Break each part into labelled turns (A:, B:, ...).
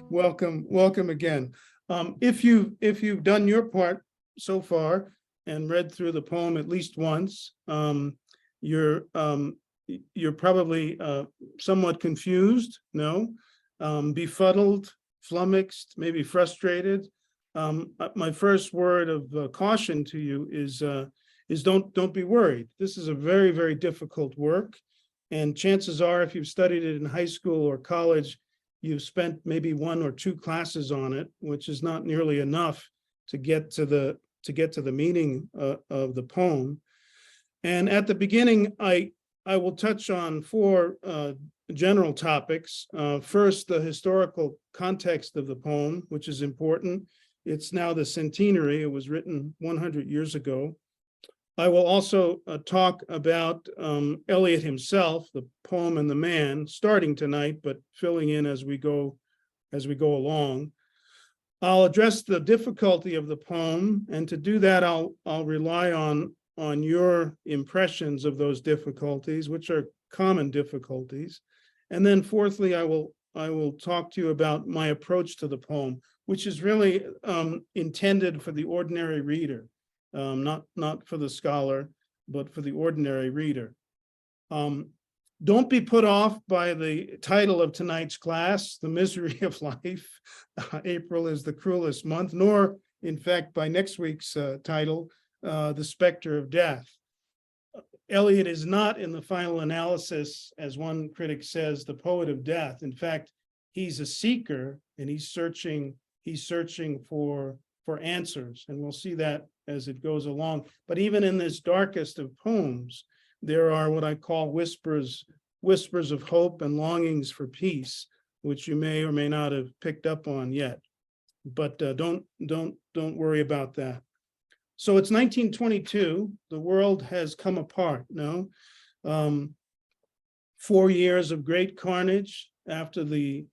A: Welcome again. If you've done your part so far and read through the poem at least once, you're probably somewhat confused, no, befuddled, flummoxed, maybe frustrated. My first word of caution to you is don't be worried. This is a very, very difficult work, and chances are, if you've studied it in high school or college, you've spent maybe one or two classes on it, which is not nearly enough to get to the meaning of the poem. And at the beginning, I will touch on four general topics. First, the historical context of the poem, which is important. It's now the centenary. It was written 100 years ago. I will also talk about Eliot himself, the poem and the man, starting tonight, but filling in as we go along. I'll address the difficulty of the poem, and to do that, I'll rely on your impressions of those difficulties, which are common difficulties. And then fourthly, I will talk to you about my approach to the poem, which is really intended for the ordinary reader. Not for the scholar, but for the ordinary reader. Don't be put off by the title of tonight's class, The Misery of Life. April is the cruelest month, nor, in fact, by next week's title, The Specter of Death. Eliot is not, in the final analysis, as one critic says, the poet of death. In fact, he's a seeker, and he's searching for answers, and we'll see that as it goes along. But even in this darkest of poems, there are what I call whispers of hope and longings for peace, which you may or may not have picked up on yet. But don't worry about that. So it's 1922. The world has come apart. No, 4 years of great carnage after the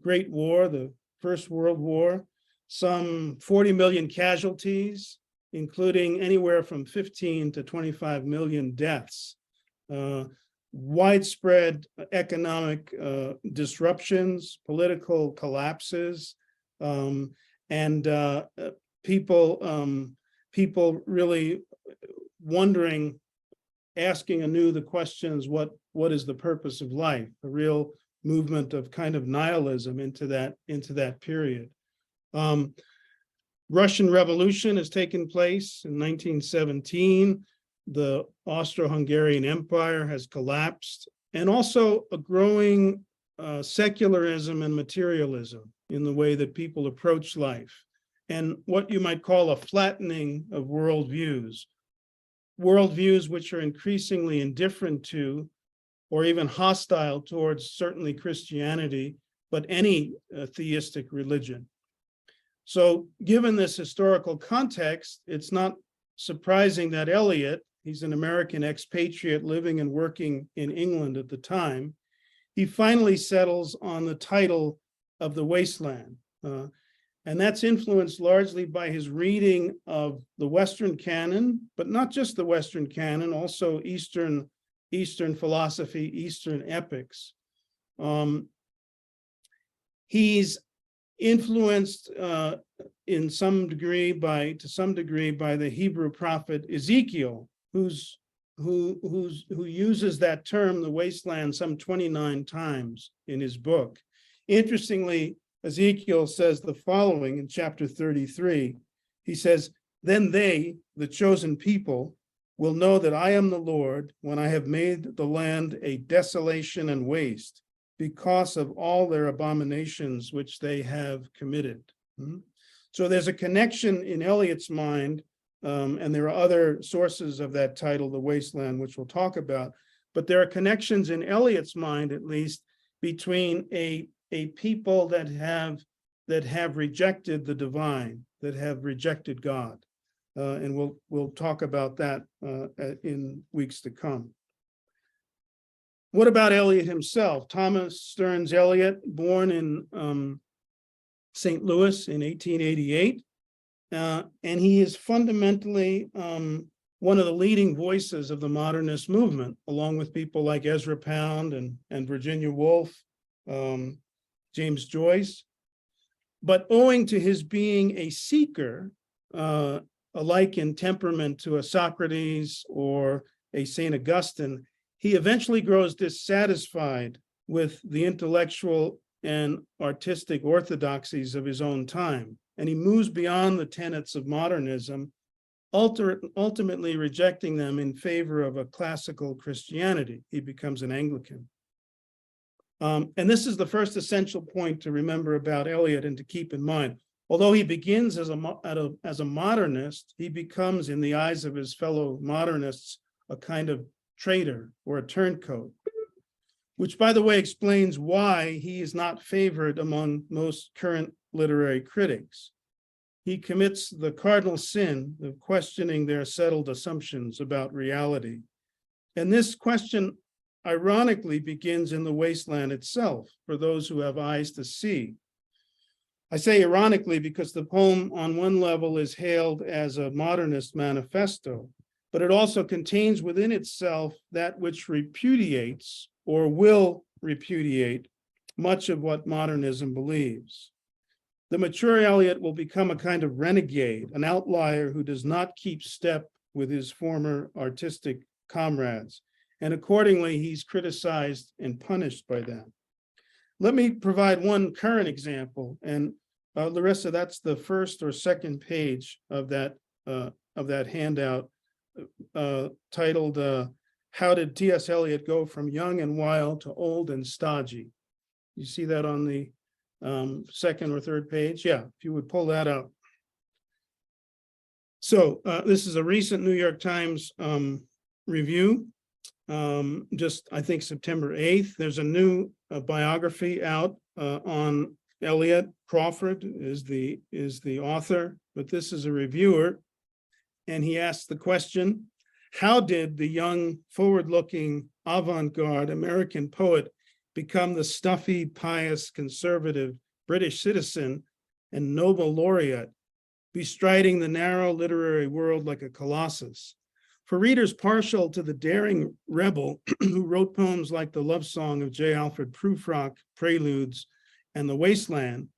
A: Great War, the First World War. Some 40 million casualties, including anywhere from 15 to 25 million deaths, widespread economic disruptions, political collapses, and people really wondering, asking anew the questions, what is the purpose of life? A real movement of kind of nihilism into that period. Russian Revolution has taken place in 1917. The Austro-Hungarian Empire has collapsed, and also a growing secularism and materialism in the way that people approach life, and what you might call a flattening of worldviews which are increasingly indifferent to, or even hostile towards, certainly Christianity, but any theistic religion. So given this historical context, it's not surprising that Eliot, he's an American expatriate living and working in England at the time, he finally settles on the title of The Wasteland. And that's influenced largely by his reading of the Western canon, but not just the Western canon, also Eastern philosophy, Eastern epics. He's influenced to some degree by the Hebrew prophet Ezekiel, who uses that term, the wasteland, some 29 times in his book. Interestingly, Ezekiel says the following in chapter 33. He says, "Then they, the chosen people, will know that I am the Lord when I have made the land a desolation and waste, because of all their abominations which they have committed." So there's a connection in Eliot's mind, and there are other sources of that title, The Wasteland, which we'll talk about, but there are connections in Eliot's mind, at least, between a people that have rejected the divine, that have rejected God, and we'll talk about that in weeks to come. What about Eliot himself? Thomas Stearns Eliot, born in St. Louis in 1888, and he is fundamentally one of the leading voices of the modernist movement, along with people like Ezra Pound and Virginia Woolf, James Joyce. But owing to his being a seeker, alike in temperament to a Socrates or a St. Augustine, he eventually grows dissatisfied with the intellectual and artistic orthodoxies of his own time, and he moves beyond the tenets of modernism, ultimately rejecting them in favor of a classical Christianity. He becomes an Anglican. And this is the first essential point to remember about Eliot and to keep in mind. Although he begins as a modernist, he becomes, in the eyes of his fellow modernists, a kind of traitor or a turncoat, which, by the way, explains why he is not favored among most current literary critics. He commits the cardinal sin of questioning their settled assumptions about reality. And this question, ironically, begins in the wasteland itself, for those who have eyes to see. I say ironically because the poem on one level is hailed as a modernist manifesto, but it also contains within itself that which repudiates or will repudiate much of what modernism believes. The mature Eliot will become a kind of renegade, an outlier who does not keep step with his former artistic comrades, and accordingly, he's criticized and punished by them. Let me provide one current example, and Larissa, that's the first or second page of that handout titled, How Did T.S. Eliot Go from Young and Wild to Old and Stodgy? You see that on the second or third page? Yeah, if you would pull that up. So this is a recent New York Times review, just I think September 8th. There's a new biography out on Eliot. Crawford is the author, but this is a reviewer, and he asks the question, how did the young, forward-looking, avant-garde American poet become the stuffy, pious, conservative British citizen and Nobel laureate, bestriding the narrow literary world like a colossus? For readers partial to the daring rebel who wrote poems like the love song of J. Alfred Prufrock, Preludes, and The Wasteland,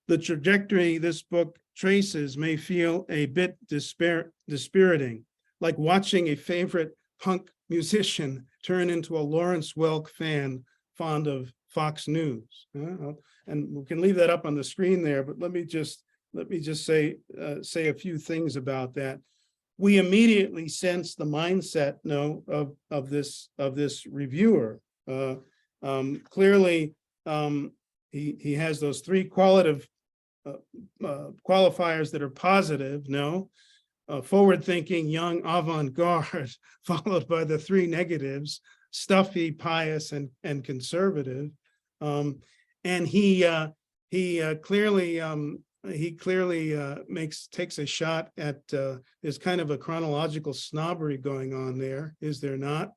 A: the trajectory this book traces may feel a bit dispiriting, like watching a favorite punk musician turn into a Lawrence Welk fan fond of Fox News. And we can leave that up on the screen there, but let me just say a few things about that. We immediately sense the mindset of this reviewer. Clearly, he has those three qualifiers that are positive, forward-thinking, young, avant-garde, followed by the three negatives, stuffy, pious, and conservative. And he clearly takes a shot at there's kind of a chronological snobbery going on there, is there not?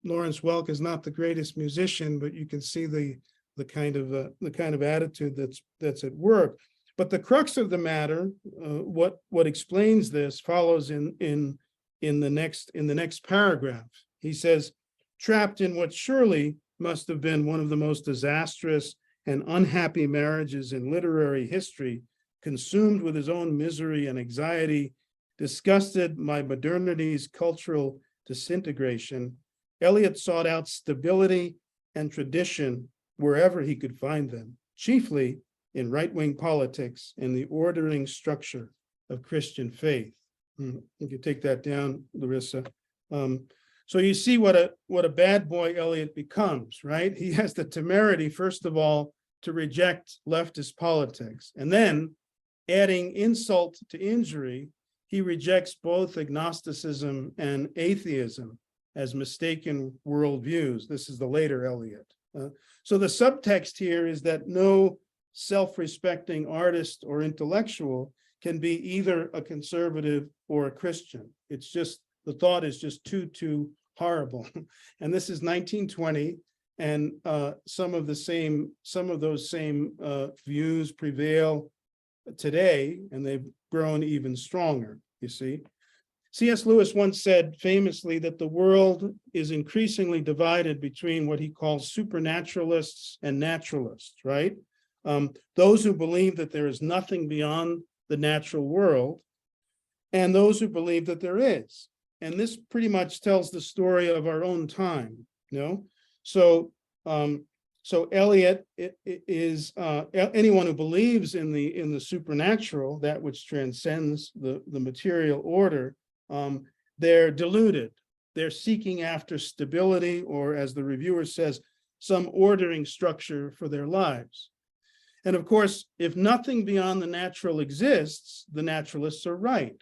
A: Lawrence Welk is not the greatest musician, but you can see the kind of attitude that's at work. But the crux of the matter, what explains this, follows in the next paragraph. He says, trapped in what surely must have been one of the most disastrous and unhappy marriages in literary history, consumed with his own misery and anxiety, disgusted by modernity's cultural disintegration, Eliot sought out stability and tradition wherever he could find them, chiefly in right-wing politics and the ordering structure of Christian faith. You can take that down, Larissa. So you see what a bad boy Eliot becomes, right? He has the temerity, first of all, to reject leftist politics. And then, adding insult to injury, he rejects both agnosticism and atheism as mistaken worldviews. This is the later Eliot. So the subtext here is that no self-respecting artist or intellectual can be either a conservative or a Christian. It's just, the thought is just too horrible. And this is 1920, and some of those same views prevail today, and they've grown even stronger, you see. C.S. Lewis once said famously that the world is increasingly divided between what he calls supernaturalists and naturalists, right? those who believe that there is nothing beyond the natural world, and those who believe that there is. And this pretty much tells the story of our own time, you know? So Eliot is anyone who believes in the supernatural, that which transcends the material order. They're deluded. They're seeking after stability, or as the reviewer says, some ordering structure for their lives. And of course, if nothing beyond the natural exists, the naturalists are right.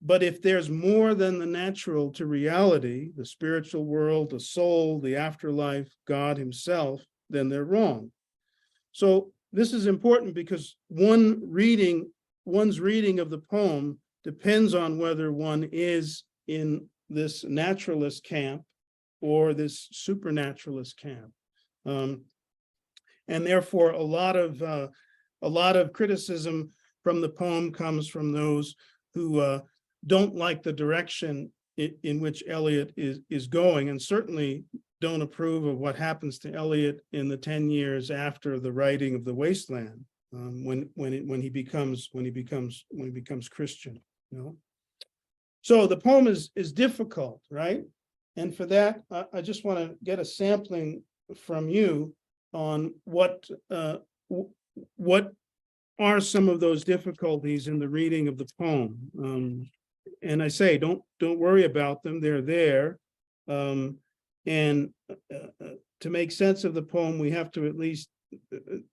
A: But if there's more than the natural to reality, the spiritual world, the soul, the afterlife, God himself, then they're wrong. So this is important because one's reading of the poem depends on whether one is in this naturalist camp or this supernaturalist camp. And therefore, a lot of criticism from the poem comes from those who don't like the direction in which Eliot is going, and certainly don't approve of what happens to Eliot in the 10 years after the writing of The Wasteland, when he becomes Christian, you know. So the poem is difficult, right? And for that, I just want to get a sampling from you on what are some of those difficulties in the reading of the poem. And I say, don't worry about them; they're there. And to make sense of the poem, we have to at least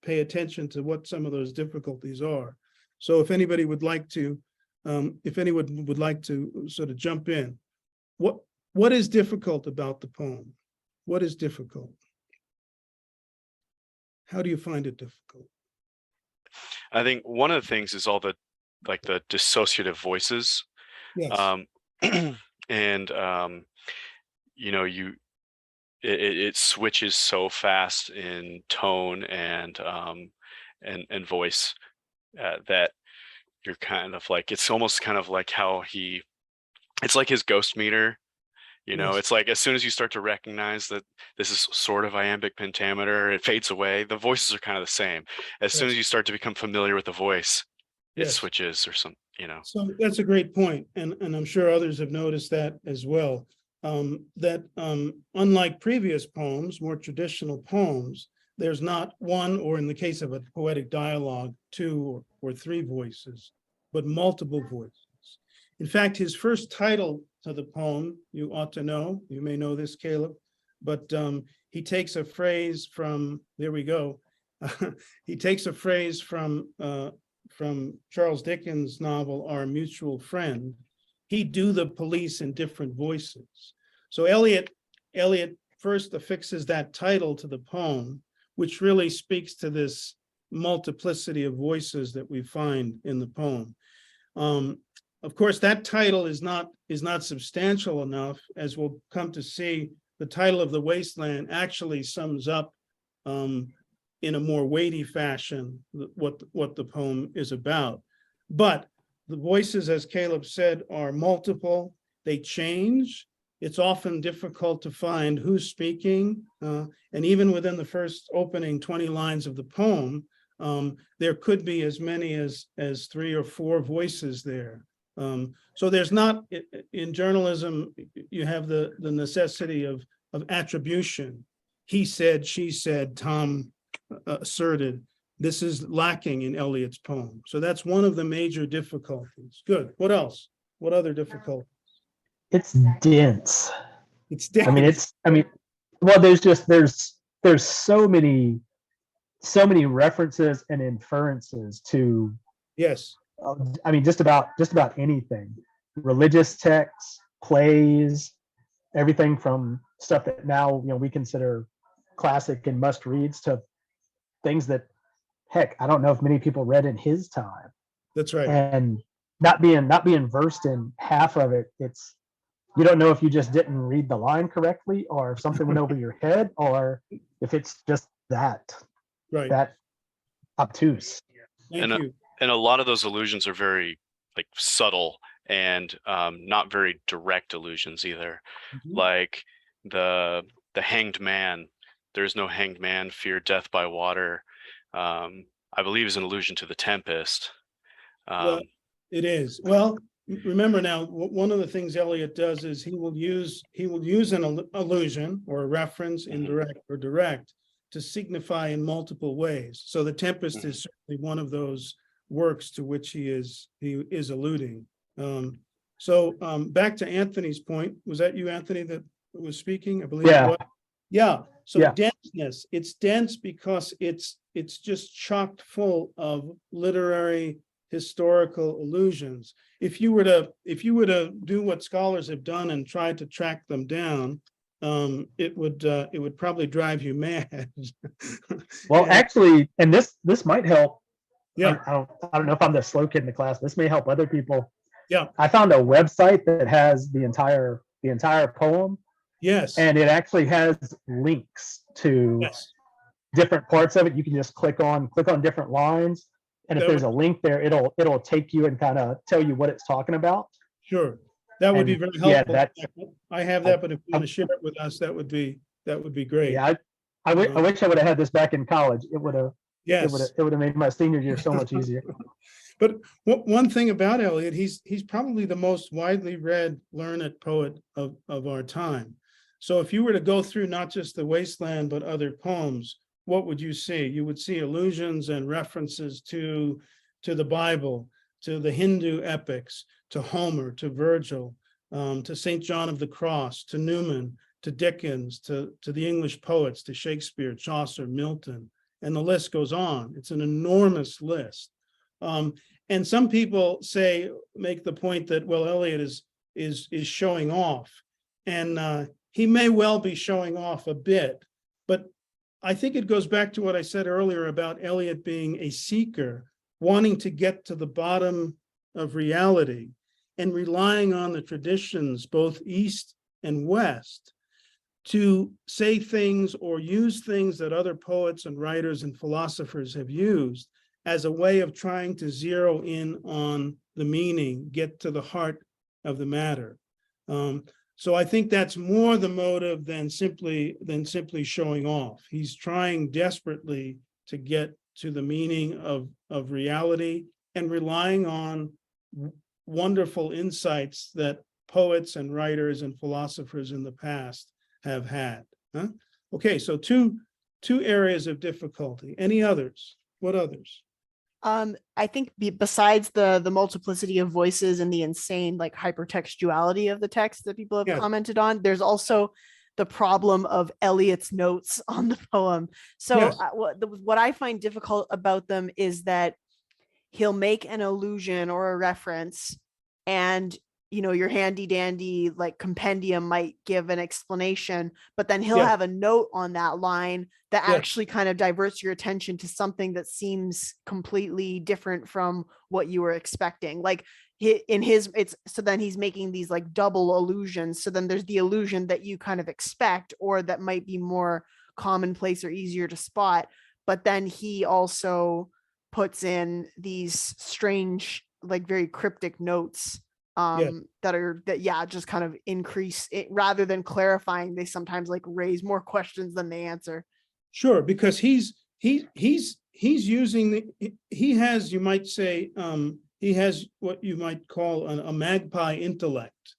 A: pay attention to what some of those difficulties are. So if anybody would like to, sort of jump in, what is difficult about the poem? What is difficult? How do you find it difficult?
B: I think one of the things is all the dissociative voices.
A: Yes.
B: And you know, it switches so fast in tone and voice that you're kind of like, it's almost kind of like how it's like his ghost meter. You know,
A: Yes.
B: it's like as soon as you start to recognize that this is sort of iambic pentameter, it fades away. The voices are kind of the same. As soon as you start to become familiar with the voice, it switches or something, you know.
A: So that's a great point, and I'm sure others have noticed that as well. Unlike previous poems, more traditional poems, there's not one, or in the case of a poetic dialogue, two or three voices, but multiple voices. In fact, his first title to the poem, you ought to know, you may know this, Caleb, but he takes a phrase from, there we go, he takes a phrase from Charles Dickens' novel, Our Mutual Friend. He do the police in different voices. So Eliot first affixes that title to the poem, which really speaks to this multiplicity of voices that we find in the poem. Of course, that title is not substantial enough, as we'll come to see. The title of The Wasteland actually sums up in a more weighty fashion what the poem is about. But the voices, as Caleb said, are multiple. They change. It's often difficult to find who's speaking. And even within the first opening 20 lines of the poem, there could be as many as 3 or 4 voices there. So there's not, in journalism, you have the necessity of attribution. He said, she said, Tom asserted. This is lacking in Eliot's poem. So that's one of the major difficulties. Good. What else? What other difficulties?
C: It's dense.
A: It's dense.
C: Well, there's so many references and inferences to,
A: yes.
C: Just about anything. Religious texts, plays, everything from stuff that now, we consider classic and must reads to things that, heck, I don't know if many people read in his time.
A: That's right.
C: And not being versed in half of it, you don't know if you just didn't read the line correctly, or if something went over your head, or if it's just that obtuse.
A: Thank you.
B: And a lot of those allusions are very subtle and not very direct allusions either. Mm-hmm. Like the hanged man. There's no hanged man, fear death by water. I believe is an allusion to the Tempest.
A: Well, it is. Well, remember now, one of the things Eliot does is he will use an allusion or a reference, indirect or direct, to signify in multiple ways. So the Tempest is certainly one of those works to which he is alluding. Back to Anthony's point. Was that you, Anthony, that was speaking? I believe it was. Yeah. So denseness. It's dense because it's just chock full of literary, historical allusions. If you were to do what scholars have done and try to track them down, it would probably drive you mad.
C: Well, actually, and this might help.
A: Yeah.
C: I don't know if I'm the slow kid in the class. This may help other people.
A: Yeah.
C: I found a website that has the entire poem.
A: Yes.
C: And it actually has links to different parts of it. You can just click on different lines. And if there's a link there, it'll take you and kind of tell you what it's talking about.
A: Sure. That would be very helpful.
C: Yeah,
A: I have that, but if you want to share it with us, that would be great.
C: Yeah, I wish I would have had this back in college. It would have made my senior year so much easier.
A: But one thing about Eliot, he's probably the most widely read, learned poet of our time. So if you were to go through not just the Wasteland, but other poems, what would you see? You would see allusions and references to the Bible, to the Hindu epics, to Homer, to Virgil, to St. John of the Cross, to Newman, to Dickens, to the English poets, to Shakespeare, Chaucer, Milton, and the list goes on. It's an enormous list. And some people make the point that, well, Eliot is showing off, and he may well be showing off a bit, but I think it goes back to what I said earlier about Eliot being a seeker, wanting to get to the bottom of reality and relying on the traditions, both East and West, to say things or use things that other poets and writers and philosophers have used as a way of trying to zero in on the meaning, get to the heart of the matter. So I think that's more the motive than simply showing off. He's trying desperately to get to the meaning of reality and relying on wonderful insights that poets and writers and philosophers in the past have had. Okay, so two areas of difficulty. Any others? What others?
D: I think besides the multiplicity of voices and the insane like hypertextuality of the text that people have commented on, there's also the problem of Eliot's notes on the poem. So what I find difficult about them is that he'll make an allusion or a reference, and your handy dandy like compendium might give an explanation, but then he'll have a note on that line that actually kind of diverts your attention to something that seems completely different from what you were expecting. Like so then he's making these like double allusions. So then there's the allusion that you kind of expect, or that might be more commonplace or easier to spot. But then he also puts in these strange, like very cryptic notes that just kind of increase it rather than clarifying. They sometimes like raise more questions than they answer.
A: Sure, because he's using he has, you might say, he has what you might call a magpie intellect,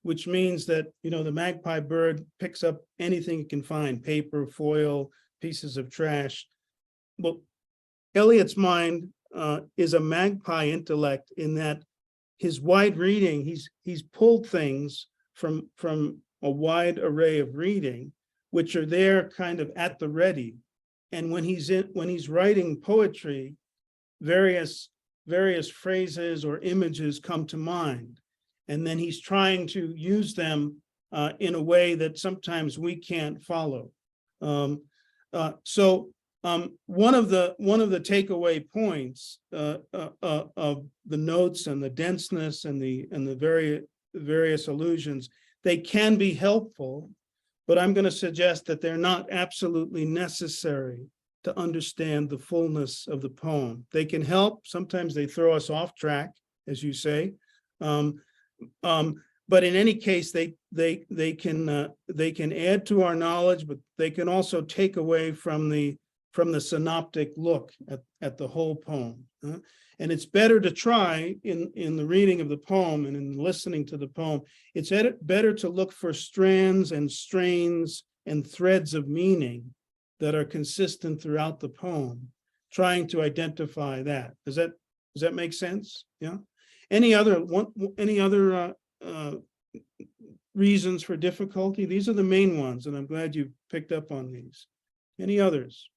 A: which means that the magpie bird picks up anything it can find: paper, foil, pieces of trash. Well, Eliot's mind is a magpie intellect in that his wide reading, he's pulled things from a wide array of reading, which are there kind of at the ready. And when he's writing poetry, various phrases or images come to mind. And then he's trying to use them in a way that sometimes we can't follow. So one of the takeaway points of the notes and the denseness and the various allusions, they can be helpful, but I'm going to suggest that they're not absolutely necessary to understand the fullness of the poem. They can help. Sometimes they throw us off track, as you say, but in any case, they can add to our knowledge, but they can also take away from the from the synoptic look at the whole poem. And it's better to try in the reading of the poem and in listening to the poem, it's better to look for strands and strains and threads of meaning that are consistent throughout the poem, trying to identify that. Does that make sense? Yeah. Any other reasons for difficulty? These are the main ones, and I'm glad you picked up on these. Any others?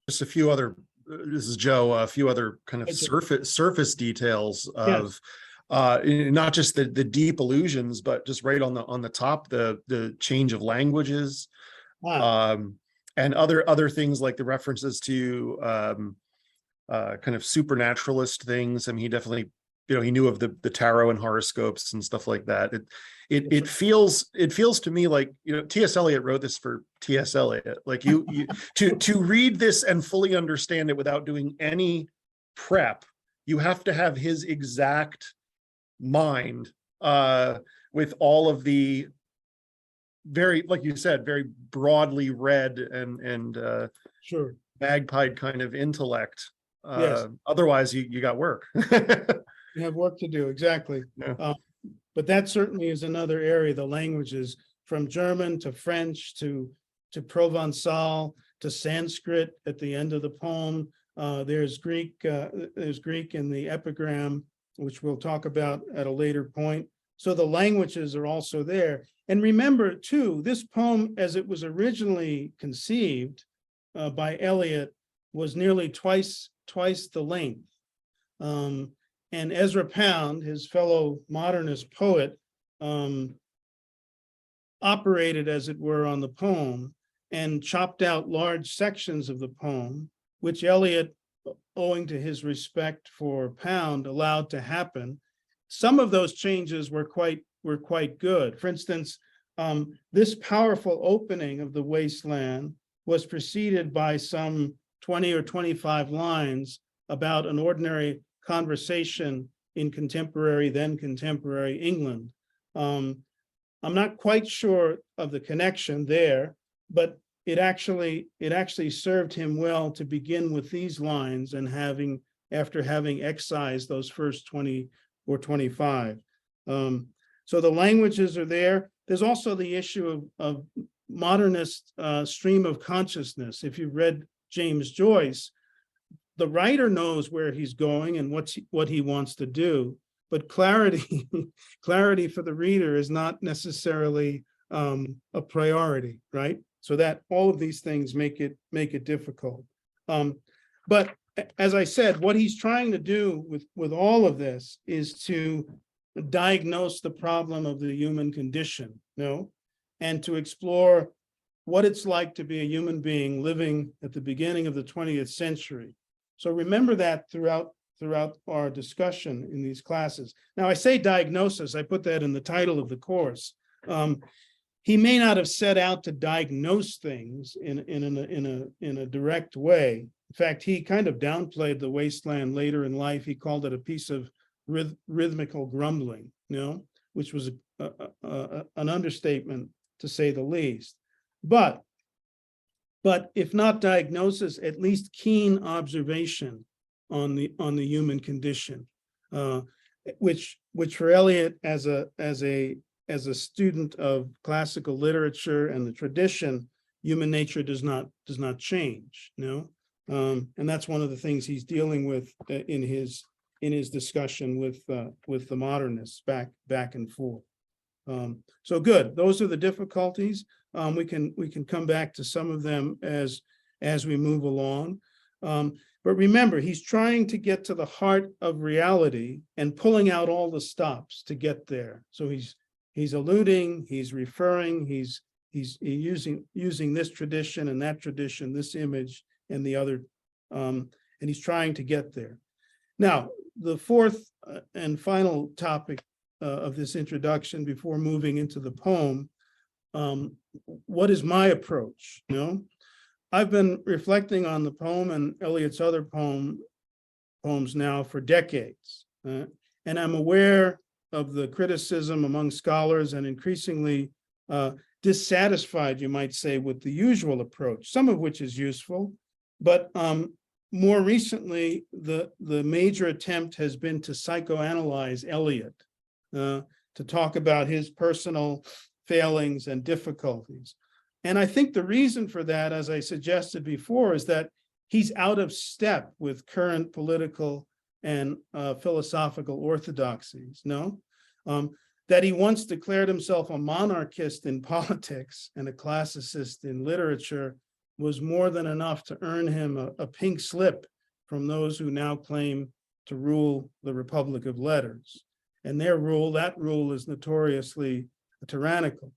E: Just a few other, this is Joe, a few other kind of surface details of not just the deep allusions, but just right on the top, the change of languages, and other things like the references to kind of supernaturalist things. I mean, he definitely, he knew of the tarot and horoscopes and stuff like that. It feels to me like, T.S. Eliot wrote this for T.S. Eliot. Like you to read this and fully understand it without doing any prep, you have to have his exact mind with all of the very, like you said, very broadly read and
A: Sure,
E: magpied kind of intellect.
A: Yes.
E: Otherwise you got work.
A: you have work to do, exactly.
E: Yeah.
A: But that certainly is another area, the languages, from German to French to Provençal to Sanskrit at the end of the poem. There's Greek in the epigram, which we'll talk about at a later point. So the languages are also there. And remember too, this poem, as it was originally conceived by Eliot, was nearly twice the length. And Ezra Pound, his fellow modernist poet, operated, as it were, on the poem and chopped out large sections of the poem, which Eliot, owing to his respect for Pound, allowed to happen. Some of those changes were quite good. For instance, this powerful opening of the wasteland was preceded by some 20 or 25 lines about an ordinary conversation in then contemporary England. I'm not quite sure of the connection there, but it actually served him well to begin with these lines and after having excised those first 20 or 25. So the languages are there. There's also the issue of modernist stream of consciousness. If you've read James Joyce, the writer knows where he's going and what he wants to do, but clarity for the reader is not necessarily a priority, right? So that all of these things make it difficult. But as I said, what he's trying to do with all of this is to diagnose the problem of the human condition, and to explore what it's like to be a human being living at the beginning of the 20th century. So remember that throughout our discussion in these classes. Now, I say diagnosis, I put that in the title of the course. He may not have set out to diagnose things in a direct way. In fact, he kind of downplayed the wasteland later in life. He called it a piece of rhythmical grumbling, which was an understatement, to say the least. But if not diagnosis, at least keen observation on the human condition, which for Eliot, as a student of classical literature and the tradition, human nature does not change, and that's one of the things he's dealing with in his discussion with the modernists back and forth. So good. Those are the difficulties. We can come back to some of them as we move along. But remember, he's trying to get to the heart of reality and pulling out all the stops to get there. So he's alluding, he's referring, he's using this tradition and that tradition, this image and the other, and he's trying to get there. Now, the fourth and final topic of this introduction before moving into the poem, what is my approach? I've been reflecting on the poem and Eliot's other poems now for decades, and I'm aware of the criticism among scholars and increasingly dissatisfied, you might say, with the usual approach, some of which is useful, But more recently, the major attempt has been to psychoanalyze Eliot, to talk about his personal failings and difficulties. And I think the reason for that, as I suggested before, is that he's out of step with current political and philosophical orthodoxies, no? That he once declared himself a monarchist in politics and a classicist in literature was more than enough to earn him a pink slip from those who now claim to rule the Republic of Letters. And that rule is notoriously tyrannical.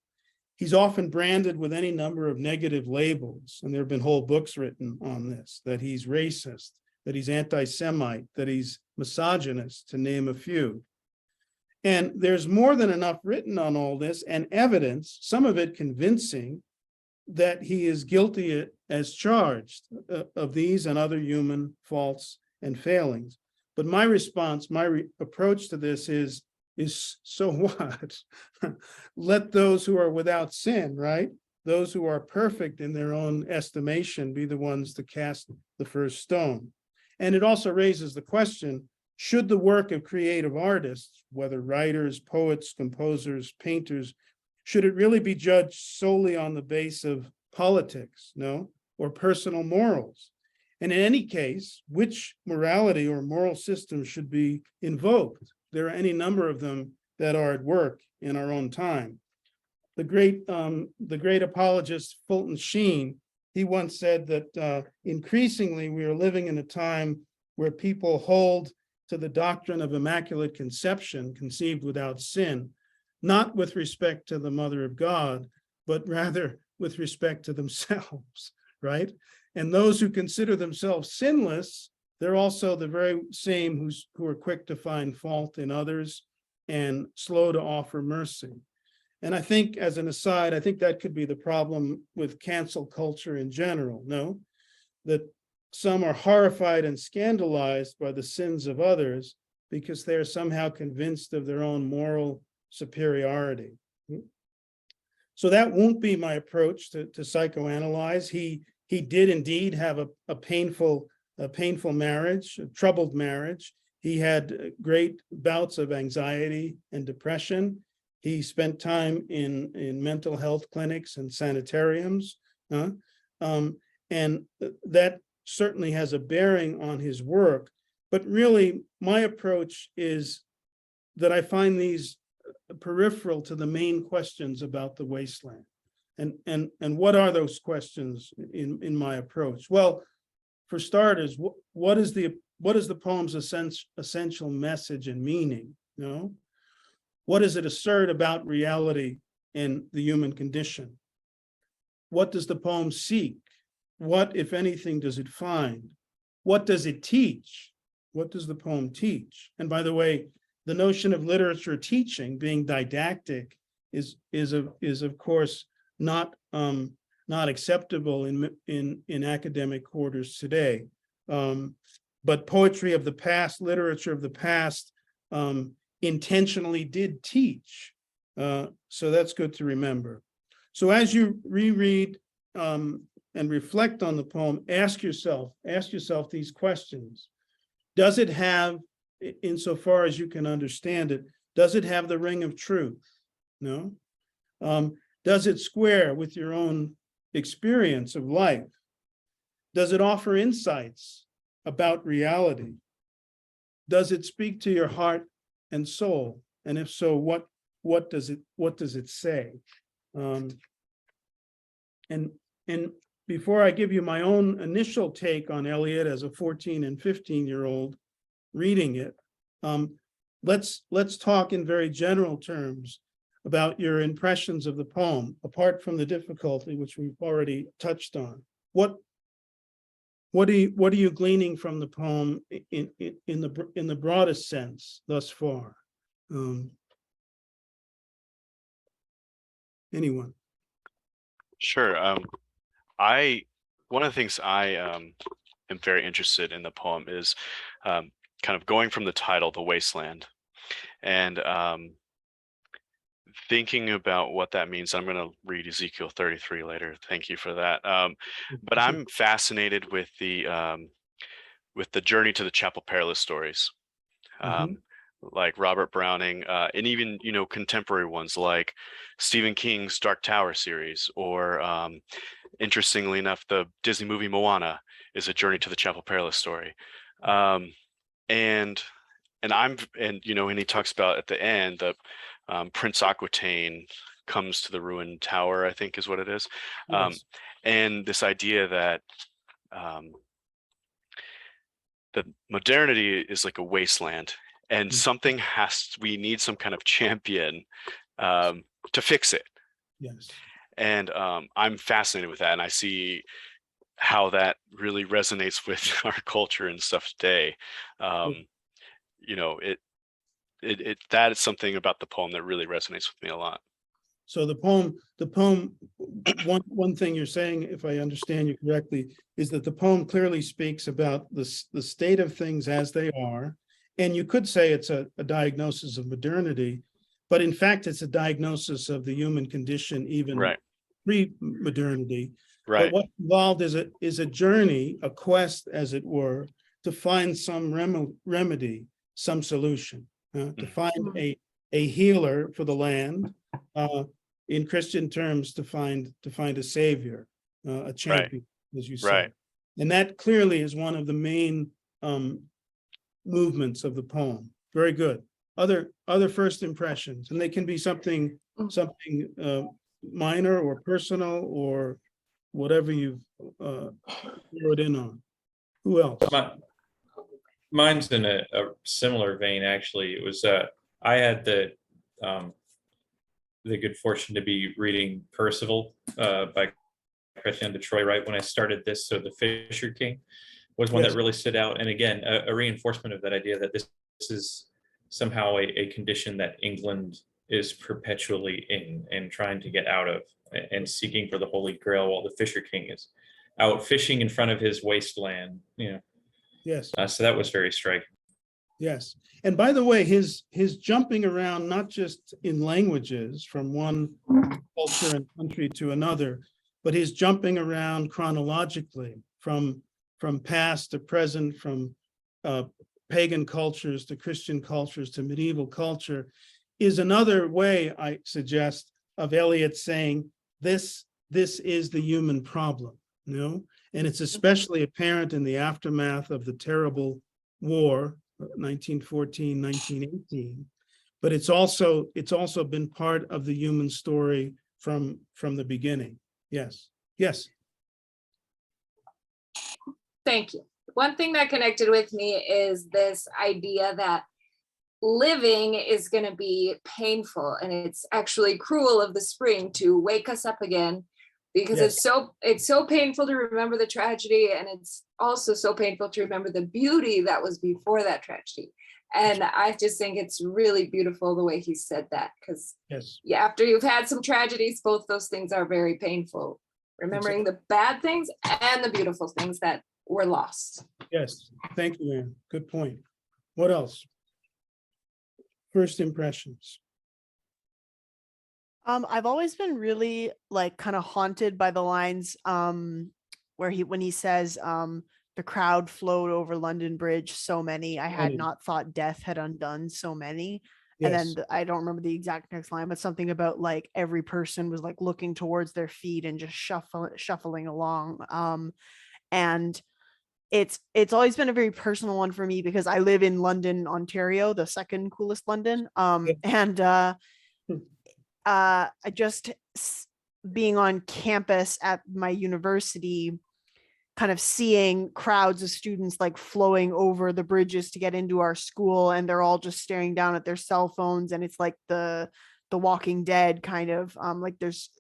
A: He's often branded with any number of negative labels, and there have been whole books written on this, that he's racist, that he's anti-Semite, that he's misogynist, to name a few. And there's more than enough written on all this and evidence, some of it convincing, that he is guilty as charged of these and other human faults and failings. But my response, approach to this is so what? Let those who are without sin, right? Those who are perfect in their own estimation be the ones to cast the first stone. And it also raises the question, should the work of creative artists, whether writers, poets, composers, painters, should it really be judged solely on the base of politics, no, or personal morals? And in any case, which morality or moral system should be invoked? There are any number of them that are at work in our own time. The great apologist Fulton Sheen, he once said that increasingly we are living in a time where people hold to the doctrine of immaculate conception, conceived without sin, not with respect to the Mother of God, but rather with respect to themselves, right? And those who consider themselves sinless, they're also the very same who are quick to find fault in others and slow to offer mercy. And I think, as an aside, I think that could be the problem with cancel culture in general, no? That some are horrified and scandalized by the sins of others because they are somehow convinced of their own moral superiority. So that won't be my approach to psychoanalyze. He did indeed have a painful marriage, a troubled marriage. He had great bouts of anxiety and depression. He spent time in mental health clinics and sanitariums. And that certainly has a bearing on his work. But really, my approach is that I find these peripheral to the main questions about the wasteland. And what are those questions in my approach? Well, for starters, what is the poem's essential message and meaning? You know? What does it assert about reality and the human condition? What does the poem seek? What, if anything, does it find? What does it teach? What does the poem teach? And by the way, the notion of literature teaching, being didactic, is of course not acceptable in academic quarters today. But poetry of the past, literature of the past, intentionally did teach. So that's good to remember. So as you reread and reflect on the poem, ask yourself these questions. Does it have, insofar as you can understand it, does it have the ring of truth? No. Does it square with your own experience of life? Does it offer insights about reality? Does it speak to your heart and soul? And if so, what does it say? And before I give you my own initial take on Eliot as a 14 and 15-year-old reading it, let's talk in very general terms about your impressions of the poem, apart from the difficulty which we've already touched on. What are you gleaning from the poem in the broadest sense thus far? Anyone?
B: Sure. One of the things I am very interested in the poem is kind of going from the title, The Wasteland, and thinking about what that means, I'm going to read Ezekiel 33 later. Thank you for that. But I'm fascinated with the journey to the Chapel Perilous stories, like Robert Browning, and even, you know, contemporary ones like Stephen King's Dark Tower series, or interestingly enough, the Disney movie Moana is a journey to the Chapel Perilous story. And you know, and he talks about at the end the Prince Aquitaine comes to the ruined tower, I think is what it is. And this idea that that modernity is like a wasteland, and we need some kind of champion to fix it.
A: Yes.
B: And I'm fascinated with that, and I see how that really resonates with our culture and stuff today. You know, that is something about the poem that really resonates with me a lot.
A: So the poem, one thing you're saying, if I understand you correctly, is that the poem clearly speaks about the state of things as they are. And you could say it's a diagnosis of modernity, but in fact, it's a diagnosis of the human condition, even pre-modernity.
B: Right.
A: But what's involved is a journey, a quest, as it were, to find some remedy, some solution, to find a healer for the land. In Christian terms, to find a savior, a champion, as you said. And that clearly is one of the main movements of the poem. Very good. Other first impressions, and they can be something minor or personal or whatever you've zeroed in on. Who else?
F: Mine's in a similar vein, actually. It was I had the good fortune to be reading Percival by Christian de Troyes right when I started this. So the Fisher King was one that really stood out. And again, a reinforcement of that idea that this is somehow a condition that England is perpetually in and trying to get out of, and seeking for the Holy Grail, while the Fisher King is out fishing in front of his wasteland. You know.
A: Yes.
F: So that was very striking.
A: Yes. And by the way, his jumping around, not just in languages from one culture and country to another, but his jumping around chronologically from past to present, from pagan cultures to Christian cultures to medieval culture, is another way, I suggest, of Eliot saying this is the human problem, you know? And it's especially apparent in the aftermath of the terrible war, 1914, 1918. But it's also been part of the human story from the beginning. Yes. Yes.
G: Thank you. One thing that connected with me is this idea that living is going to be painful, and it's actually cruel of the spring to wake us up again, because it's so painful to remember the tragedy, and it's also so painful to remember the beauty that was before that tragedy. And I just think it's really beautiful the way he said that, because after you've had some tragedies, both those things are very painful. Remembering the bad things and the beautiful things that were lost.
A: Yes, thank you, Anne. Good point. What else? First impressions.
D: I've always been really kind of haunted by the lines when he says the crowd flowed over London Bridge, so many. I had not thought death had undone so many. And then I don't remember the exact next line, but something about every person was looking towards their feet and just shuffling along. And it's always been a very personal one for me, because I live in London, Ontario, the second coolest London. And I just being on campus at my university, kind of seeing crowds of students flowing over the bridges to get into our school, and they're all just staring down at their cell phones, and it's like the Walking Dead kind of there's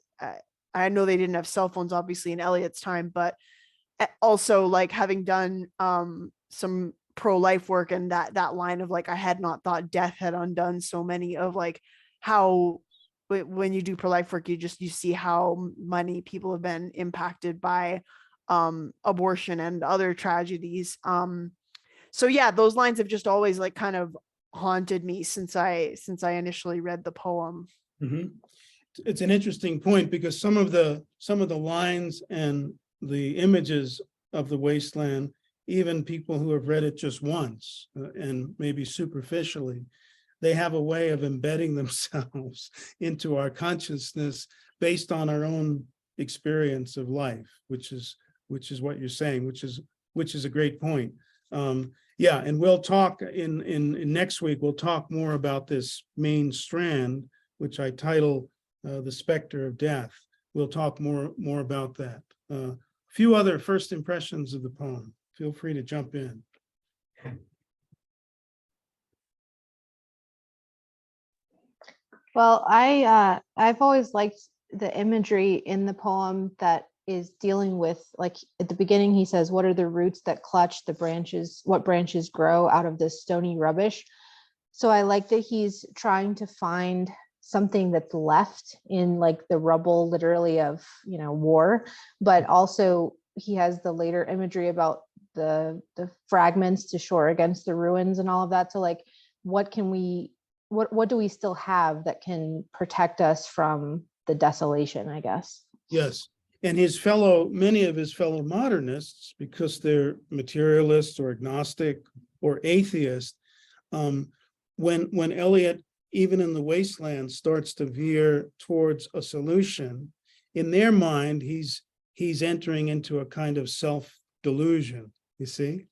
D: I know they didn't have cell phones obviously in Eliot's time, but also having done some pro-life work, and that line of I had not thought death had undone so many, of how when you do pro-life work, you see how many people have been impacted by abortion and other tragedies. So yeah, those lines have just always kind of haunted me since I initially read the poem.
A: Mhm. It's an interesting point because some of the lines and the images of the wasteland, even people who have read it just once and maybe superficially, they have a way of embedding themselves into our consciousness based on our own experience of life, which is what you're saying, which is a great point. Yeah, and we'll talk in next week. We'll talk more about this main strand, which I title "The Specter of Death." We'll talk more about that. A few other first impressions of the poem. Feel free to jump in.
H: Well, I've always liked the imagery in the poem that is dealing with, like at the beginning, he says, "What are the roots that clutch the branches? What branches grow out of this stony rubbish?" So I like that he's trying to find something that's left in like the rubble, literally, of war, but also he has the later imagery about the fragments to shore against the ruins and all of that. So like, what do we still have that can protect us from the desolation, I guess?
A: Yes, and many of his fellow modernists, because they're materialists or agnostic or atheist, when Eliot, even in the wasteland, starts to veer towards a solution, in their mind, he's entering into a kind of self-delusion, you see,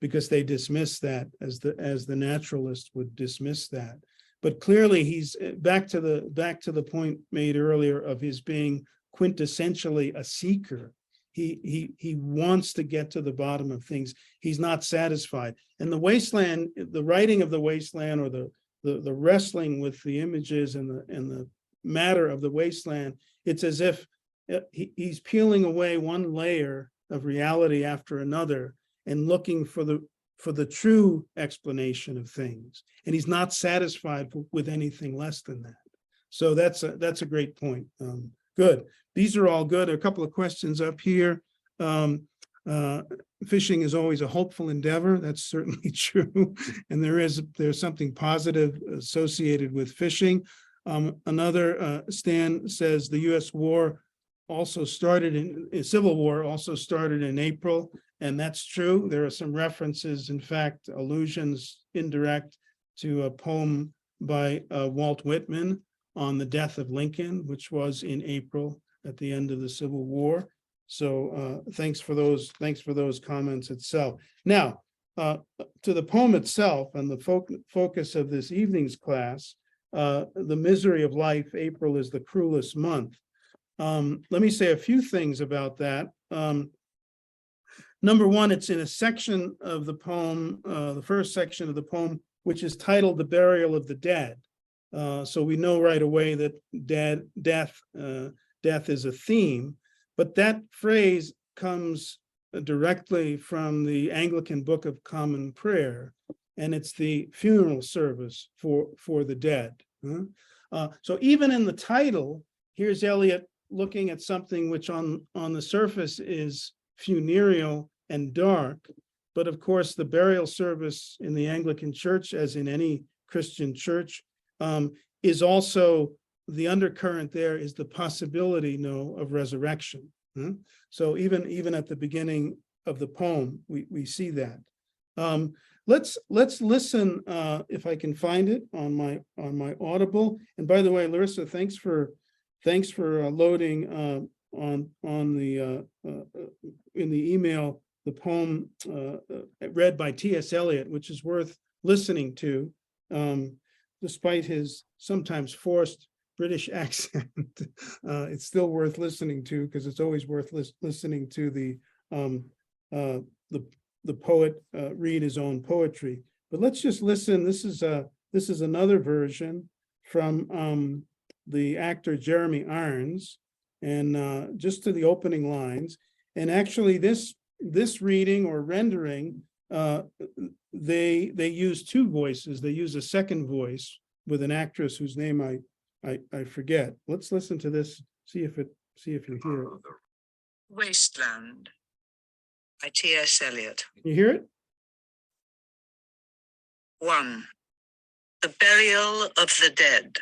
A: because they dismiss that as the naturalist would dismiss that. But clearly he's back to the point made earlier of his being quintessentially a seeker. He wants to get to the bottom of things. He's not satisfied. And the wasteland, the writing of the wasteland, or the wrestling with the images and the matter of the wasteland, it's as if he's peeling away one layer of reality after another and looking for the true explanation of things. And he's not satisfied with anything less than that. So that's a great point. Good. These are all good. A couple of questions up here. Fishing is always a hopeful endeavor. That's certainly true. And there's something positive associated with fishing. Another Stan says the U.S. war also started Civil War also started in April, and that's true. There are some references, in fact, allusions, indirect, to a poem by Walt Whitman on the death of Lincoln, which was in April at the end of the Civil War. So thanks for those comments itself. Now, to the poem itself and the focus of this evening's class, the misery of life, April is the cruelest month. Let me say a few things about that. Number one, it's in a section of the poem, the first section of the poem, which is titled "The Burial of the Dead." So we know right away that death is a theme, but that phrase comes directly from the Anglican Book of Common Prayer, and it's the funeral service for the dead. So even in the title, here's Eliot looking at something which on the surface is funereal and dark, but of course the burial service in the Anglican Church, as in any Christian church, is also, the undercurrent there is the possibility, of resurrection. So even at the beginning of the poem, we see that. Let's listen, if I can find it on my Audible. And by the way, Larissa, thanks for loading on the in the email the poem read by T.S. Eliot, which is worth listening to, despite his sometimes forced British accent. It's still worth listening to, because it's always worth listening to the poet read his own poetry. But let's just listen. This is another version from the actor Jeremy Irons, and just to the opening lines. And actually, this reading or rendering, they use two voices. They use a second voice with an actress whose name I forget. Let's listen to this. See if you hear it.
I: Wasteland by T.S. Eliot.
A: You hear it?
I: 1. The Burial of the Dead.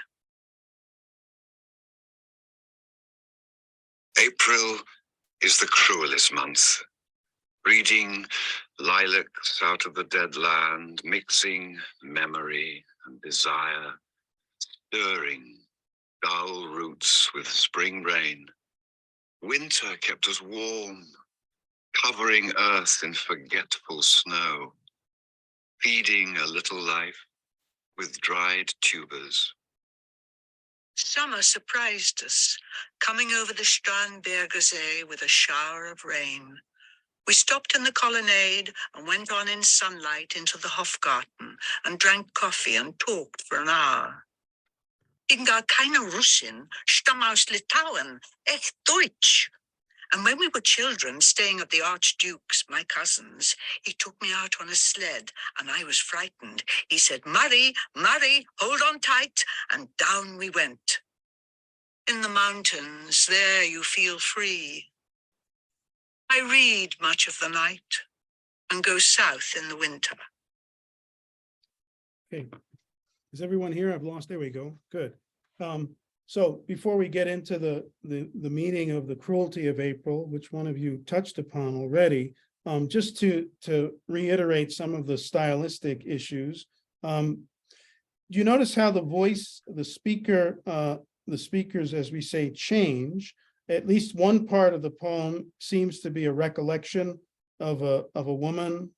I: April is the cruelest month. Breeding lilacs out of the dead land, mixing memory and desire, stirring dull roots with spring rain. Winter kept us warm, covering earth in forgetful snow, feeding a little life with dried tubers. Summer surprised us, coming over the Starnberger See with a shower of rain. We stopped in the colonnade and went on in sunlight into the Hofgarten and drank coffee and talked for an hour. Ich bin gar keine Russin, stamme aus Litauen, echt Deutsch. And when we were children staying at the Archduke's, my cousins, he took me out on a sled and I was frightened. He said, Murray, Murray, hold on tight, and down we went. In the mountains, there you feel free. I read much of the night and go south in the winter.
A: Okay. Is everyone here? I've lost, there we go. Good. So before we get into the meaning of the cruelty of April, which one of you touched upon already, just to reiterate some of the stylistic issues. You notice how the voice, the speakers, as we say, change. At least one part of the poem seems to be a recollection of a woman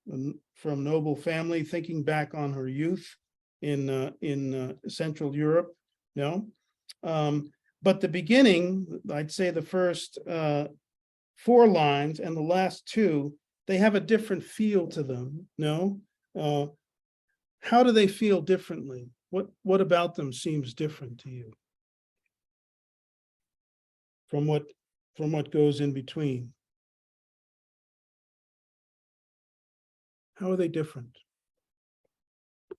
A: from noble family thinking back on her youth in Central Europe. No, but the beginning, I'd say the first 4 lines and the last 2, they have a different feel to them. No, how do they feel differently? What about them seems different to you from what goes in between? How are they different?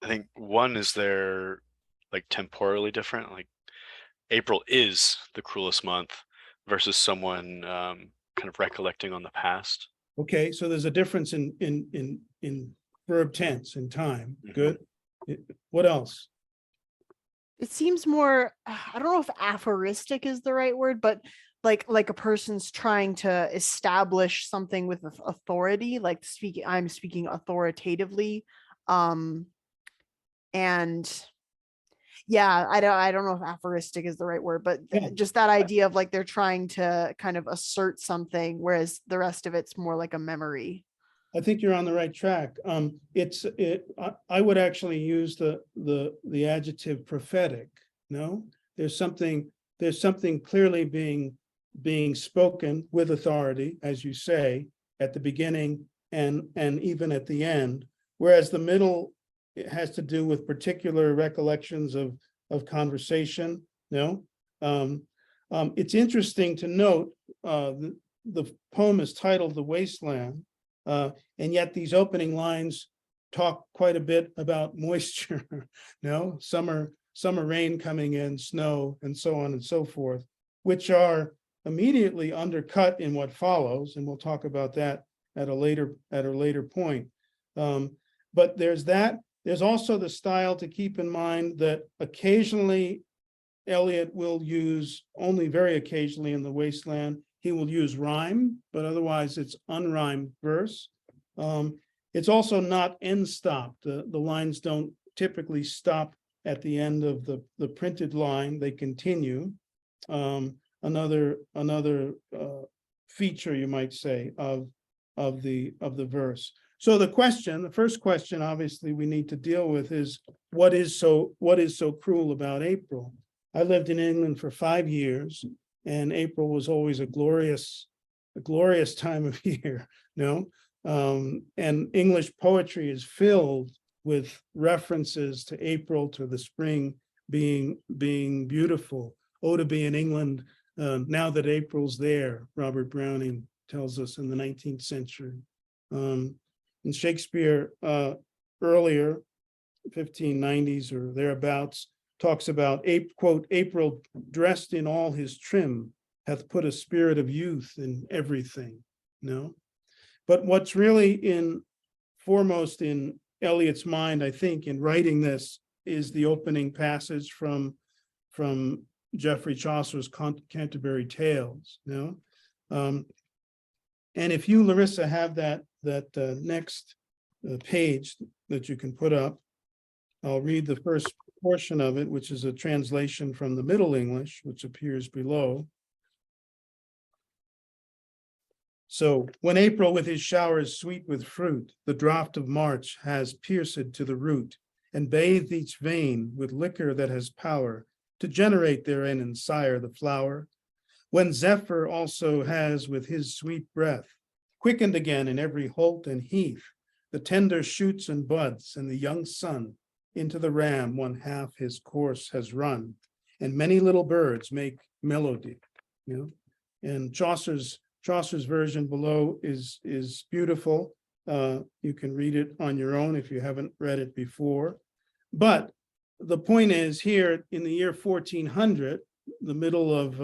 B: I think one is they're like temporally different. Like April is the cruelest month versus someone kind of recollecting on the past.
A: Okay, so there's a difference in verb tense in time. Good. What else?
D: It seems more, I don't know if aphoristic is the right word, but like a person's trying to establish something with authority, like I'm speaking authoritatively. And yeah, I don't know if aphoristic is the right word, but just that idea of like they're trying to kind of assert something, whereas the rest of it's more like a memory.
A: I think you're on the right track. I would actually use the adjective prophetic. No, there's something clearly being spoken with authority, as you say, at the beginning and even at the end, whereas the middle, it has to do with particular recollections of conversation. No, it's interesting to note the poem is titled "The Wasteland," and yet these opening lines talk quite a bit about moisture. No, summer rain coming in, snow, and so on and so forth, which are immediately undercut in what follows, and we'll talk about that at a later point. But there's that. There's also the style to keep in mind that occasionally Eliot will use, only very occasionally in The Wasteland, he will use rhyme, but otherwise it's unrhymed verse. It's also not end stopped. The lines don't typically stop at the end of the printed line, they continue. Another feature, you might say, of the verse. So the first question, obviously, we need to deal with is what is so cruel about April? I lived in England for 5 years, and April was always a glorious time of year. No, and English poetry is filled with references to April, to the spring being beautiful. Oh, to be in England now that April's there, Robert Browning tells us in the 19th century. And Shakespeare earlier, 1590s or thereabouts, talks about, quote, April dressed in all his trim hath put a spirit of youth in everything. No, but what's really foremost in Eliot's mind, I think, in writing this, is the opening passage from Geoffrey Chaucer's Canterbury Tales. No, And if you, Larissa, have that next page that you can put up, I'll read the first portion of it, which is a translation from the Middle English, which appears below. So, when April with his showers sweet with fruit, the draught of March has pierced to the root, and bathed each vein with liquor that has power to generate therein and sire the flower. When Zephyr also has with his sweet breath quickened again in every holt and heath the tender shoots and buds, and the young sun into the ram one half his course has run, and many little birds make melody. And Chaucer's version below is beautiful. You can read it on your own if you haven't read it before. But the point is, here in the year 1400, the middle of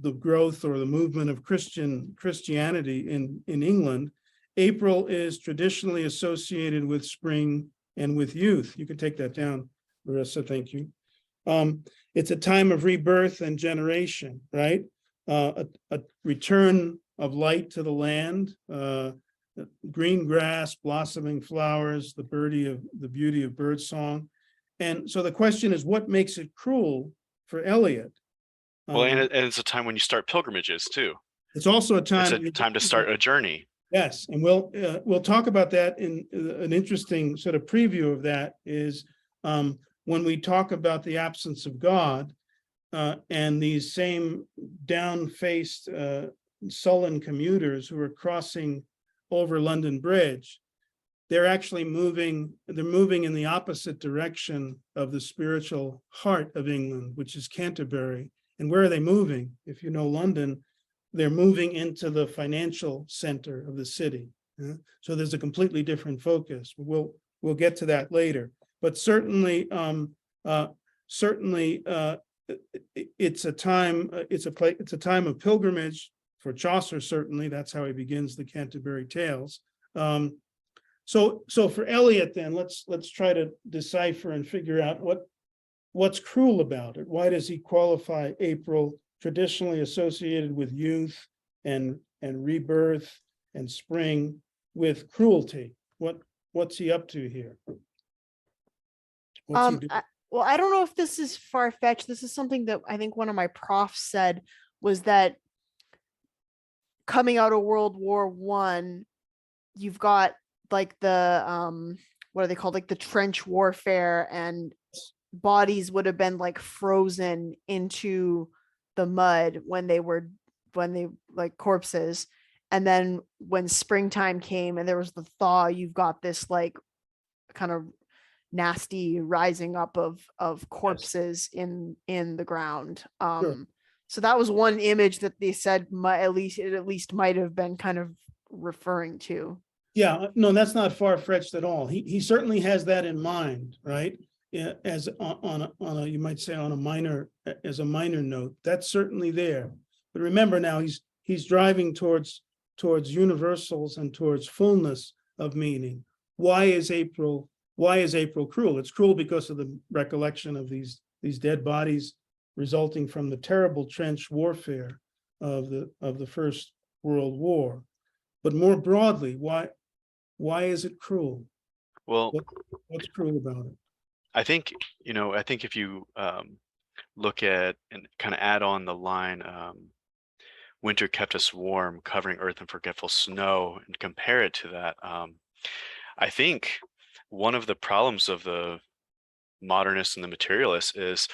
A: the growth or the movement of Christianity in England, April is traditionally associated with spring and with youth. You can take that down, Larissa, thank you. It's a time of rebirth and generation, right? A return of light to the land, green grass, blossoming flowers, the beauty of birdsong. And so the question is, what makes it cruel for Eliot?
B: Well, and it's a time when you start pilgrimages too.
A: It's also a time.
B: It's a time to start a journey.
A: Yes, and we'll talk about that in an interesting sort of preview of that is when we talk about the absence of God and these same down-faced sullen commuters who are crossing over London Bridge. They're actually moving in the opposite direction of the spiritual heart of England, which is Canterbury. And where are they moving? If you know London, they're moving into the financial center of the city. So there's a completely different focus. We'll get to that later. But certainly, it's a time of pilgrimage for Chaucer. Certainly, that's how he begins the Canterbury Tales. So for Eliot, then let's try to decipher and figure out what's cruel about it. Why does he qualify April, traditionally associated with youth and rebirth and spring, with cruelty? What's he up to here?
D: Well, I don't know if this is far-fetched. This is something that I think one of my profs said, was that coming out of World War I, you've got like the what are they called, like the trench warfare, and bodies would have been like frozen into the mud when they like corpses. And then when springtime came and there was the thaw, you've got this like kind of nasty rising up of corpses in the ground.
A: Sure.
D: So that was one image that they said at least might have been kind of referring to.
A: Yeah, no, that's not far-fetched at all. He certainly has that in mind, right? Yeah, as on a you might say on a minor note, that's certainly there. But remember now, he's driving towards universals and towards fullness of meaning. Why is April cruel? It's cruel because of the recollection of these dead bodies resulting from the terrible trench warfare of the First World War. But more broadly, why is it cruel?
B: Well,
A: what's cruel about it?
B: I think if you look at and kind of add on the line, winter kept us warm, covering earth in forgetful snow, and compare it to that, I think one of the problems of the modernists and the materialists is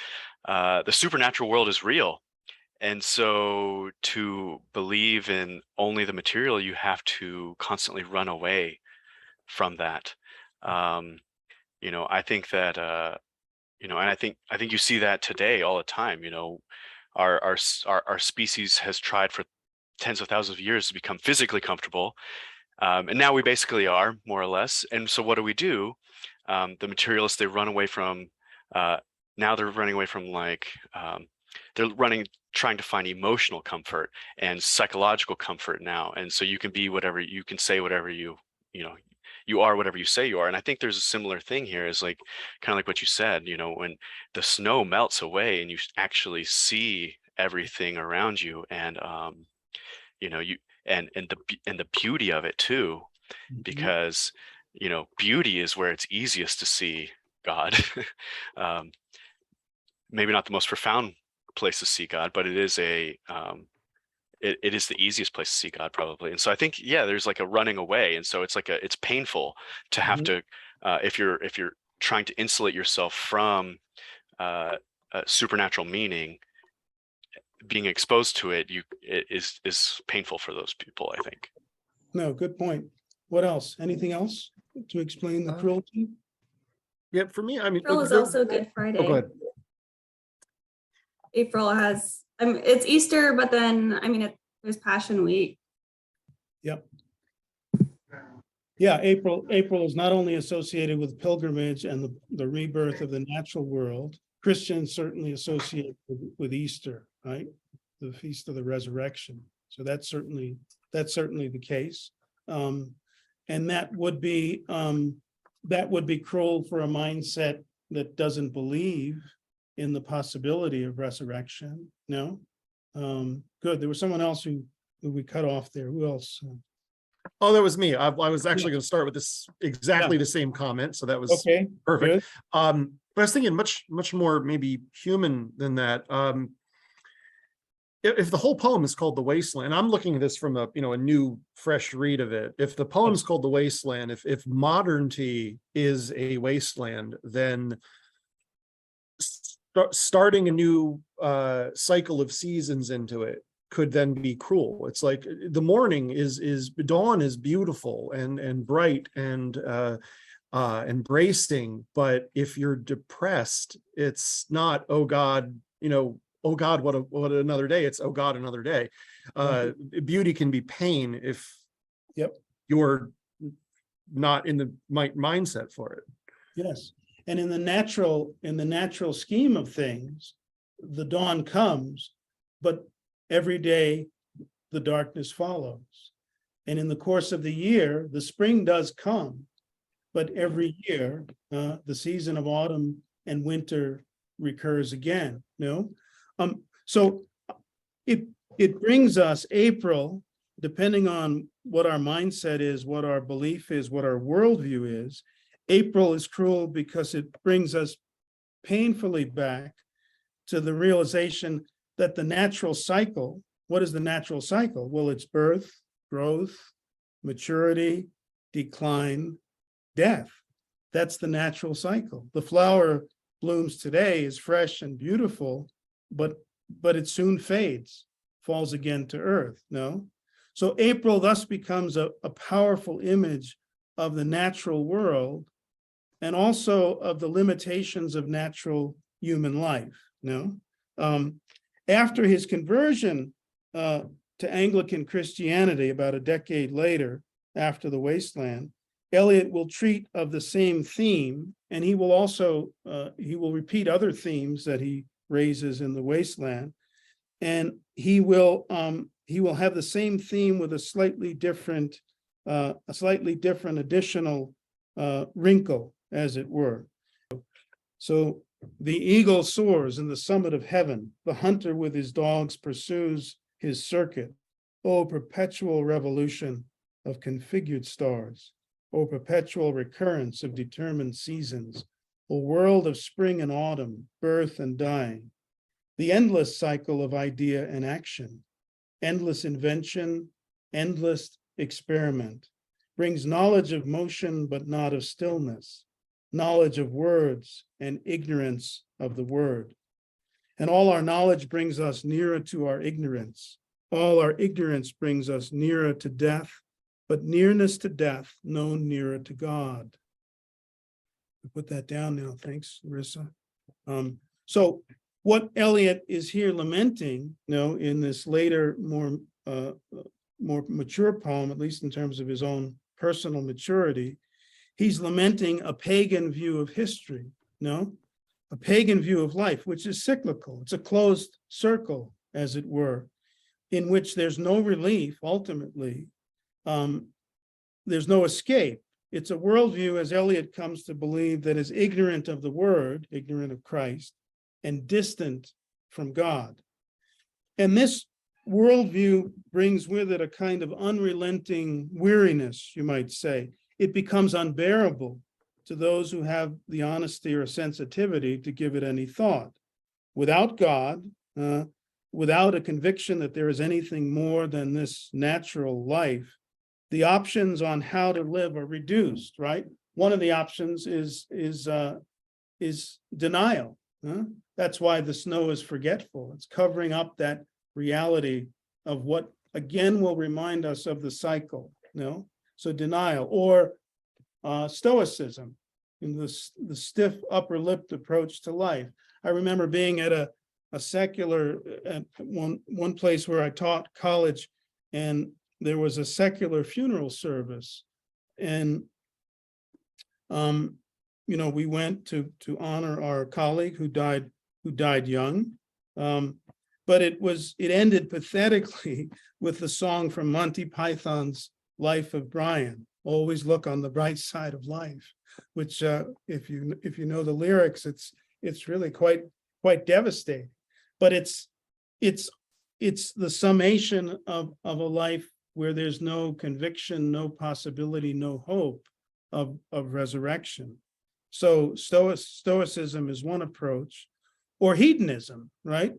B: the supernatural world is real. And so to believe in only the material, you have to constantly run away from that. I think that, and I think you see that today all the time. Our species has tried for tens of thousands of years to become physically comfortable. And now we basically are, more or less. And so what do? The materialists, they run away from, now they're running away from trying to find emotional comfort and psychological comfort now. And so you can be whatever, you can say whatever you you are whatever you say you are. And I think there's a similar thing here, is like kind of like what you said, you know, when the snow melts away and you actually see everything around you, and you know, and the beauty of it too, because you know, beauty is where it's easiest to see God. Maybe not the most profound place to see God, but it is it is the easiest place to see God, probably. And so I think, yeah, there's like a running away, and so it's like it's painful to have to if you're trying to insulate yourself from supernatural meaning, being exposed to it, it is painful for those people, I think.
A: No, good point. What else? Anything else to explain the cruelty?
E: Yeah, for me, I mean,
J: April is also Good Friday.
E: Oh, go ahead.
J: April has, it's Easter, but then, I mean, there's Passion Week.
A: Yep. Yeah, April is not only associated with pilgrimage and the rebirth of the natural world. Christians certainly associate with Easter, right? The feast of the resurrection. So that's certainly the case. And that would be cruel for a mindset that doesn't believe in the possibility of resurrection. No. Good. There was someone else who we cut off there. Who else?
E: Oh, that was me. I was actually going to start with this exactly the same comment. So that was
A: okay.
E: Perfect.
A: Good.
E: But I was thinking much more maybe human than that. If the whole poem is called The Wasteland, I'm looking at this from a new fresh read of it. If the poem's called The Wasteland, if modernity is a wasteland, then starting a new cycle of seasons into it could then be cruel. It's like the morning is dawn is beautiful and bright and bracing, but if you're depressed, it's not, oh God, oh God, what another day. It's, oh God, another day. Beauty can be pain if you're not in the mindset for it.
A: Yes. And in the natural scheme of things, the dawn comes, but every day the darkness follows. And in the course of the year, the spring does come, but every year the season of autumn and winter recurs again. So it brings us April, depending on what our mindset is, what our belief is, what our worldview is. April is cruel because it brings us painfully back to the realization that the natural cycle, what is the natural cycle? Well, it's birth, growth, maturity, decline, death. That's the natural cycle. The flower blooms today, is fresh and beautiful, but it soon fades, falls again to earth. So April thus becomes a powerful image of the natural world and also of the limitations of natural human life. After his conversion to Anglican Christianity about a decade later, after The Wasteland, Eliot will treat of the same theme, and he will also he will repeat other themes that he raises in The Wasteland, and he will have the same theme with a slightly different additional wrinkle, as it were. So the eagle soars in the summit of heaven. The hunter with his dogs pursues his circuit. O perpetual revolution of configured stars. O perpetual recurrence of determined seasons. O world of spring and autumn, birth and dying. The endless cycle of idea and action. Endless invention, endless experiment. Brings knowledge of motion, but not of stillness. Knowledge of words and ignorance of the word. And all our knowledge brings us nearer to our ignorance. All our ignorance brings us nearer to death, but nearness to death known nearer to God. I put that down now. Thanks, Larissa. So what Eliot is here lamenting, in this later, more mature poem, at least in terms of his own personal maturity, he's lamenting a pagan view of history, a pagan view of life, which is cyclical. It's a closed circle, as it were, in which there's no relief, ultimately. There's no escape. It's a worldview, as Eliot comes to believe, that is ignorant of the word, ignorant of Christ, and distant from God. And this worldview brings with it a kind of unrelenting weariness, you might say. It becomes unbearable to those who have the honesty or sensitivity to give it any thought. Without God, without a conviction that there is anything more than this natural life, the options on how to live are reduced, right? One of the options is denial. That's why the snow is forgetful. It's covering up that reality of what again will remind us of the cycle. So denial, or stoicism, in the stiff upper-lipped approach to life. I remember being at a secular, at one place where I taught college, and there was a secular funeral service, and we went to honor our colleague who died young, but it ended pathetically with the song from Monty Python's Life of Brian. Always look on the bright side of life, which if you know the lyrics, it's really quite devastating. But it's the summation of a life where there's no conviction, no possibility, no hope of resurrection. So stoicism is one approach, or hedonism, right?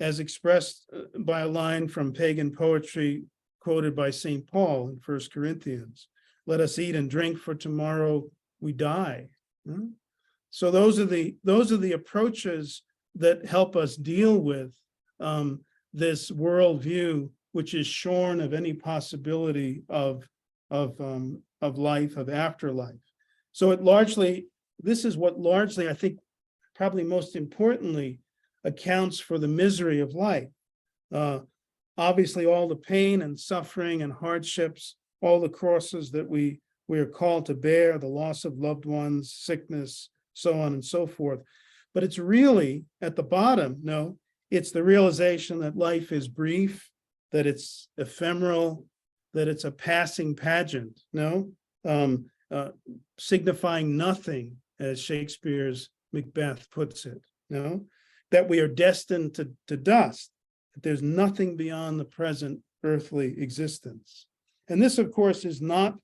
A: As expressed by a line from pagan poetry quoted by St. Paul in 1 Corinthians. Let us eat and drink, for tomorrow we die. So those are the approaches that help us deal with this worldview, which is shorn of any possibility of life, of afterlife. So this is what largely, I think, probably most importantly, accounts for the misery of life. Obviously, all the pain and suffering and hardships, all the crosses that we are called to bear, the loss of loved ones, sickness, so on and so forth. But it's really at the bottom, it's the realization that life is brief, that it's ephemeral, that it's a passing pageant, signifying nothing, as Shakespeare's Macbeth puts it, that we are destined to dust, that there's nothing beyond the present earthly existence. And this, of course, it's not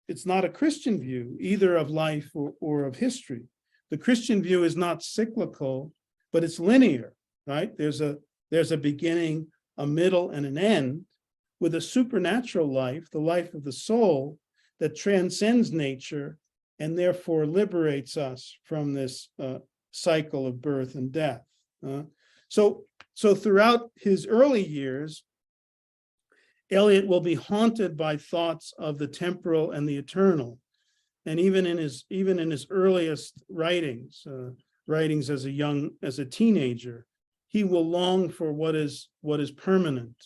A: a Christian view, either of life or of history. The Christian view is not cyclical, but it's linear, right? There's a beginning, a middle, and an end, with a supernatural life, the life of the soul, that transcends nature and therefore liberates us from this cycle of birth and death. So throughout his early years, Eliot will be haunted by thoughts of the temporal and the eternal. And even in his earliest writings as a teenager, he will long for what is permanent,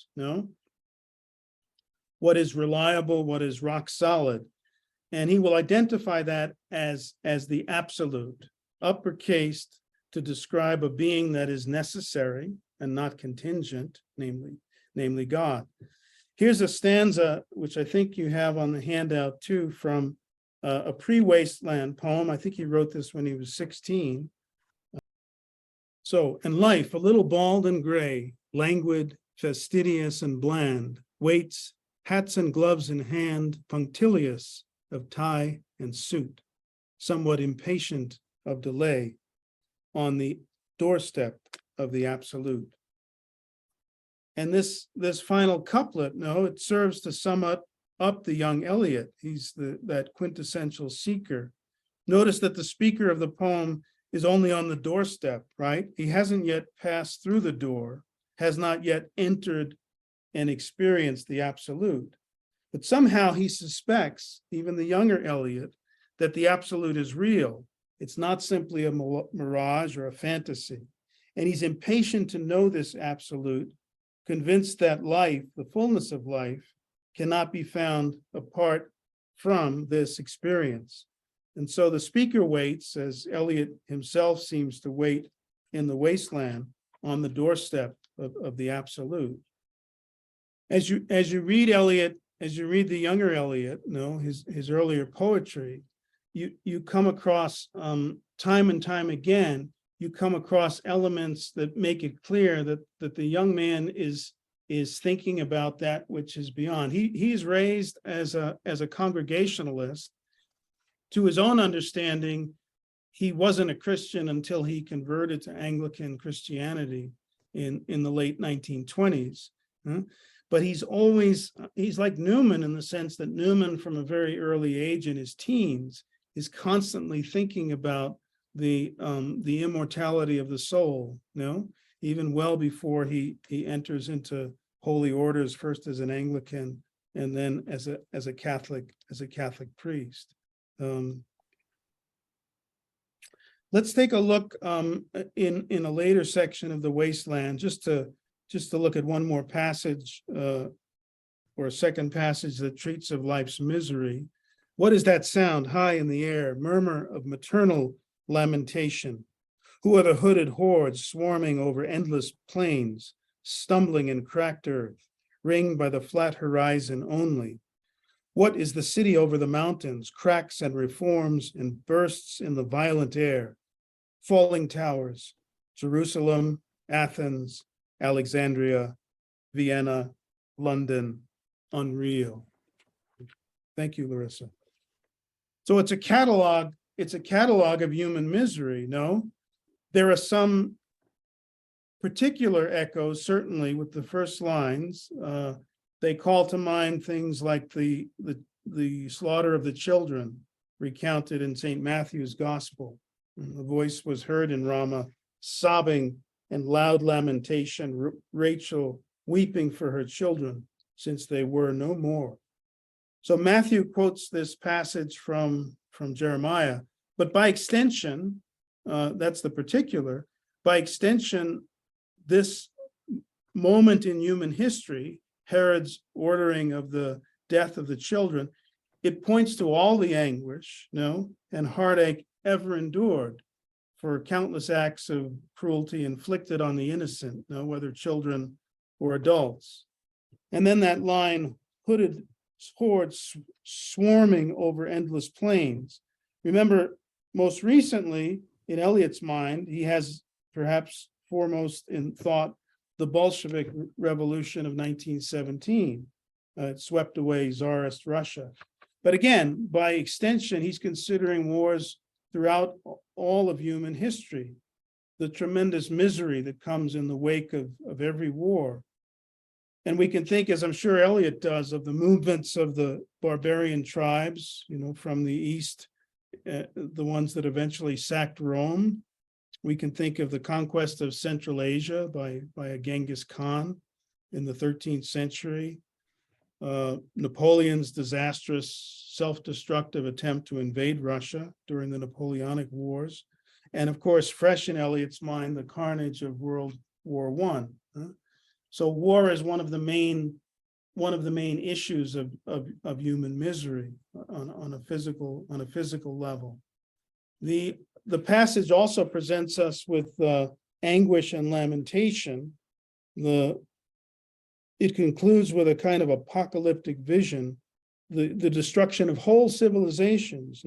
A: what is reliable, what is rock solid. And he will identify that as the absolute, uppercased, to describe a being that is necessary and not contingent, namely God. Here's a stanza, which I think you have on the handout too, from a pre-Wasteland poem. I think he wrote this when he was 16. So, and life, a little bald and gray, languid, fastidious and bland, waits, hats and gloves in hand, punctilious of tie and suit, somewhat impatient of delay, on the doorstep of the absolute. And this final couplet, it serves to sum up the young Eliot. He's that quintessential seeker. Notice that the speaker of the poem is only on the doorstep, right? He hasn't yet passed through the door, has not yet entered and experienced the absolute. But somehow he suspects, even the younger Eliot, that the absolute is real. It's not simply a mirage or a fantasy. And he's impatient to know this absolute, convinced that life, the fullness of life, cannot be found apart from this experience. And so the speaker waits, as Eliot himself seems to wait in the wasteland, on the doorstep of the absolute. As you read Eliot as you read the younger Eliot, his earlier poetry, you come across time and time again, you come across elements that make it clear that the young man is thinking about that which is beyond. He's raised as a Congregationalist. To his own understanding, he wasn't a Christian until he converted to Anglican Christianity in the late 1920s. But he's like Newman in the sense that Newman, from a very early age in his teens, is constantly thinking about the immortality of the soul, even well before he enters into holy orders, first as an Anglican and then as a Catholic priest. Let's take a look in a later section of the Wasteland, just to look at one more passage or a second passage that treats of life's misery. What is that sound high in the air, murmur of maternal lamentation? Who are the hooded hordes swarming over endless plains, stumbling in cracked earth, ringed by the flat horizon only? What is the city over the mountains, cracks and reforms and bursts in the violent air? Falling towers, Jerusalem, Athens, Alexandria, Vienna, London, unreal. Thank you, Larissa. So it's a catalog of human misery, no? There are some particular echoes, certainly, with the first lines. They call to mind things like the slaughter of the children recounted in St. Matthew's Gospel. A voice was heard in Ramah, sobbing and loud lamentation, Rachel weeping for her children, since they were no more. So Matthew quotes this passage from Jeremiah, but by extension, that's the particular, by extension, this moment in human history, Herod's ordering of the death of the children, it points to all the anguish, and heartache ever endured for countless acts of cruelty inflicted on the innocent, whether children or adults. And then that line, hooded hordes swarming over endless plains. Remember, most recently, in Eliot's mind, he has perhaps foremost in thought the Bolshevik Revolution of 1917. It swept away Tsarist Russia. But again, by extension, he's considering wars throughout all of human history, the tremendous misery that comes in the wake of every war. And we can think, as I'm sure Eliot does, of the movements of the barbarian tribes, from the east, the ones that eventually sacked Rome. We can think of the conquest of Central Asia by a Genghis Khan in the 13th century. Napoleon's disastrous, self-destructive attempt to invade Russia during the Napoleonic Wars. And of course, fresh in Eliot's mind, the carnage of World War I. So war is one of the main issues of human misery on a physical level. The passage also presents us with anguish and lamentation. It concludes with a kind of apocalyptic vision, the destruction of whole civilizations,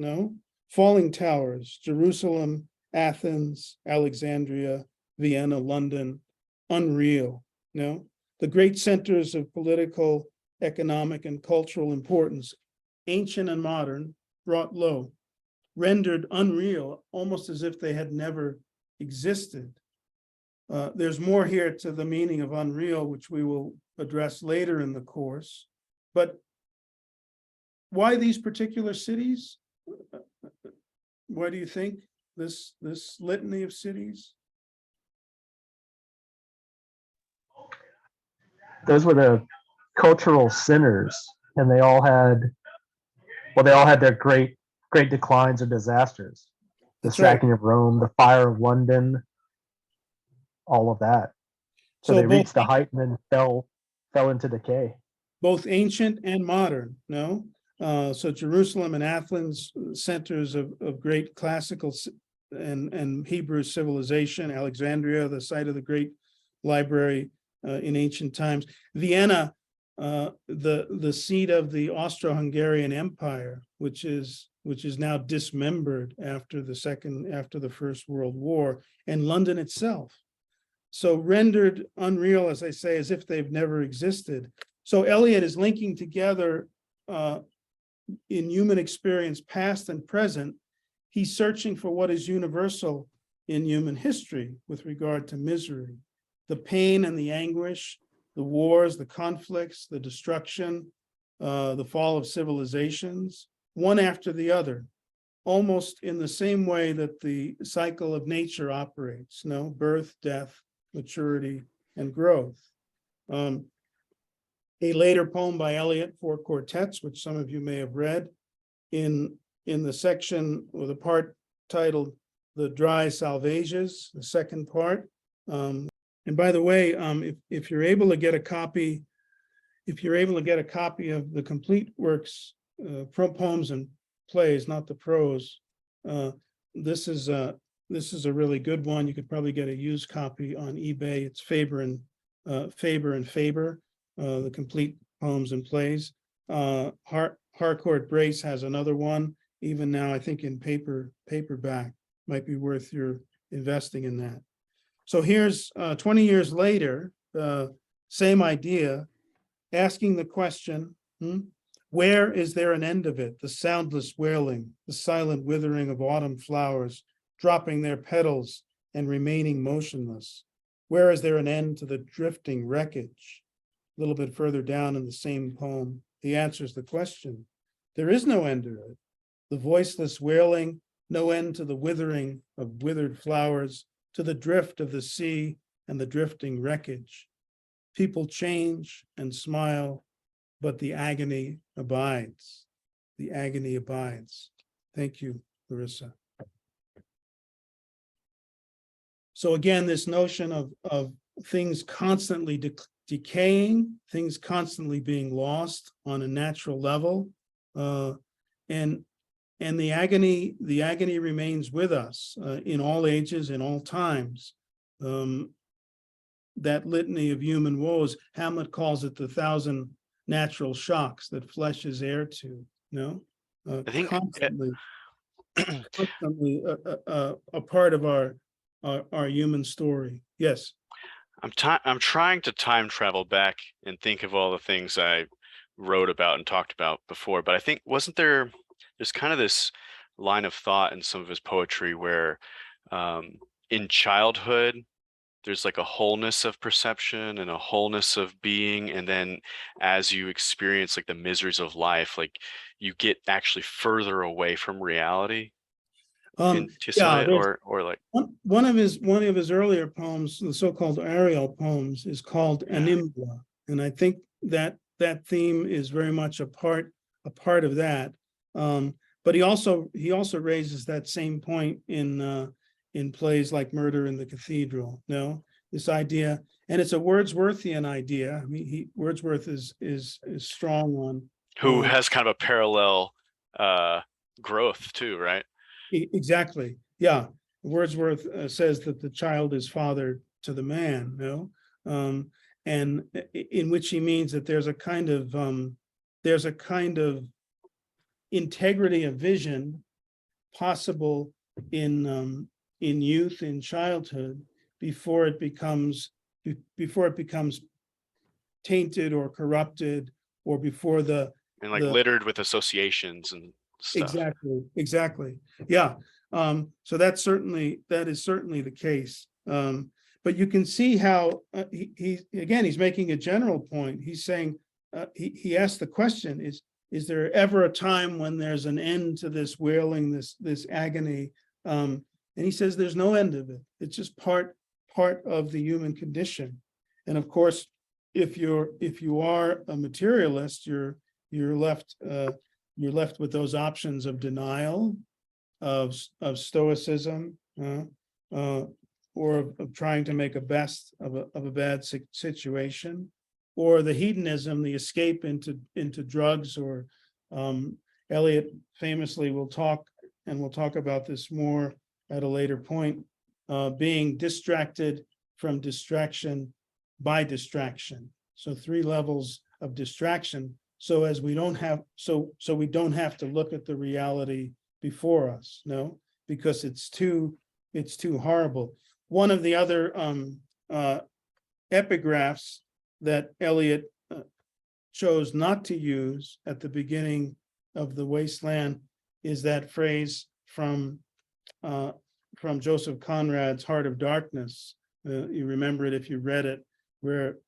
A: falling towers, Jerusalem, Athens, Alexandria, Vienna, London, unreal, the great centers of political, economic, and cultural importance, ancient and modern, brought low, rendered unreal, almost as if they had never existed. There's more here to the meaning of unreal, which we will address later in the course. But why these particular cities? Why do you think this litany of cities?
C: Those were the cultural centers, and they all had their great declines or disasters. The sacking of Rome, the fire of London, all of that. So they reached the height and then fell into decay.
A: Both ancient and modern, so Jerusalem and Athens, centers of great classical and Hebrew civilization. Alexandria, the site of the great library in ancient times. Vienna, the seat of the Austro-Hungarian Empire, which is now dismembered after the First World War, and London itself. So rendered unreal, as I say, as if they've never existed. So Eliot is linking together in human experience, past and present. He's searching for what is universal in human history with regard to misery, the pain and the anguish, the wars, the conflicts, the destruction, the fall of civilizations, one after the other, almost in the same way that the cycle of nature operates, birth, death, maturity, and growth. A later poem by Eliot, Four Quartets, which some of you may have read, in the section or the part titled "The Dry Salvages," the second part. And by the way, if you're able to get a copy, of the complete works, poems and plays, not the prose, this is a really good one. You could probably get a used copy on eBay. It's Faber and Faber, the complete poems and plays. Harcourt Brace has another one, even now, I think in paperback. Might be worth your investing in that. So here's 20 years later, same idea, asking the question, where is there an end of it? The soundless wailing, the silent withering of autumn flowers, dropping their petals and remaining motionless. Where is there an end to the drifting wreckage? A little bit further down in the same poem, he answers the question. There is no end to it. The voiceless wailing, no end to the withering of withered flowers, to the drift of the sea and the drifting wreckage. People change and smile, but the agony abides. The agony abides. Thank you, Larissa. So again, this notion of things constantly decaying, things constantly being lost on a natural level, and the agony remains with us in all ages, in all times. That litany of human woes, Hamlet calls it the 1,000 natural shocks that flesh is heir to.
B: I think
A: constantly a part of our human story. Yes.
B: I'm trying to time travel back and think of all the things I wrote about and talked about before, but I think there's kind of this line of thought in some of his poetry where in childhood, there's like a wholeness of perception and a wholeness of being. And then as you experience like the miseries of life, like you get actually further away from reality. Or like
A: one of his earlier poems, the so-called Ariel poems, is called Animbla. And I think that theme is very much a part of that. But he also raises that same point in plays like Murder in the Cathedral. This idea, and it's a Wordsworthian idea. I mean, Wordsworth is strong on
B: who has kind of a parallel growth too, right?
A: Exactly. Yeah. Wordsworth says that the child is father to the man. And in which he means that there's a kind of integrity of vision possible in youth, in childhood, before it becomes tainted or corrupted, or before
B: littered with associations and stuff.
A: Exactly. Yeah. So that is certainly the case. But you can see how he's making a general point. He's saying he asked the question: Is there ever a time when there's an end to this wailing, this agony? And he says there's no end of it. It's just part of the human condition. And of course, if you are a materialist, you're left with those options of denial, of stoicism, or of trying to make a best of a bad situation, or the hedonism, the escape into drugs, or Eliot famously will talk, and we'll talk about this more at a later point, being distracted from distraction by distraction. So 3 levels of distraction, so as we don't have, so we don't have to look at the reality before us, no, because it's too horrible. One of the other epigraphs that Eliot chose not to use at the beginning of The Wasteland is that phrase from Joseph Conrad's Heart of Darkness. You remember it if you read it, where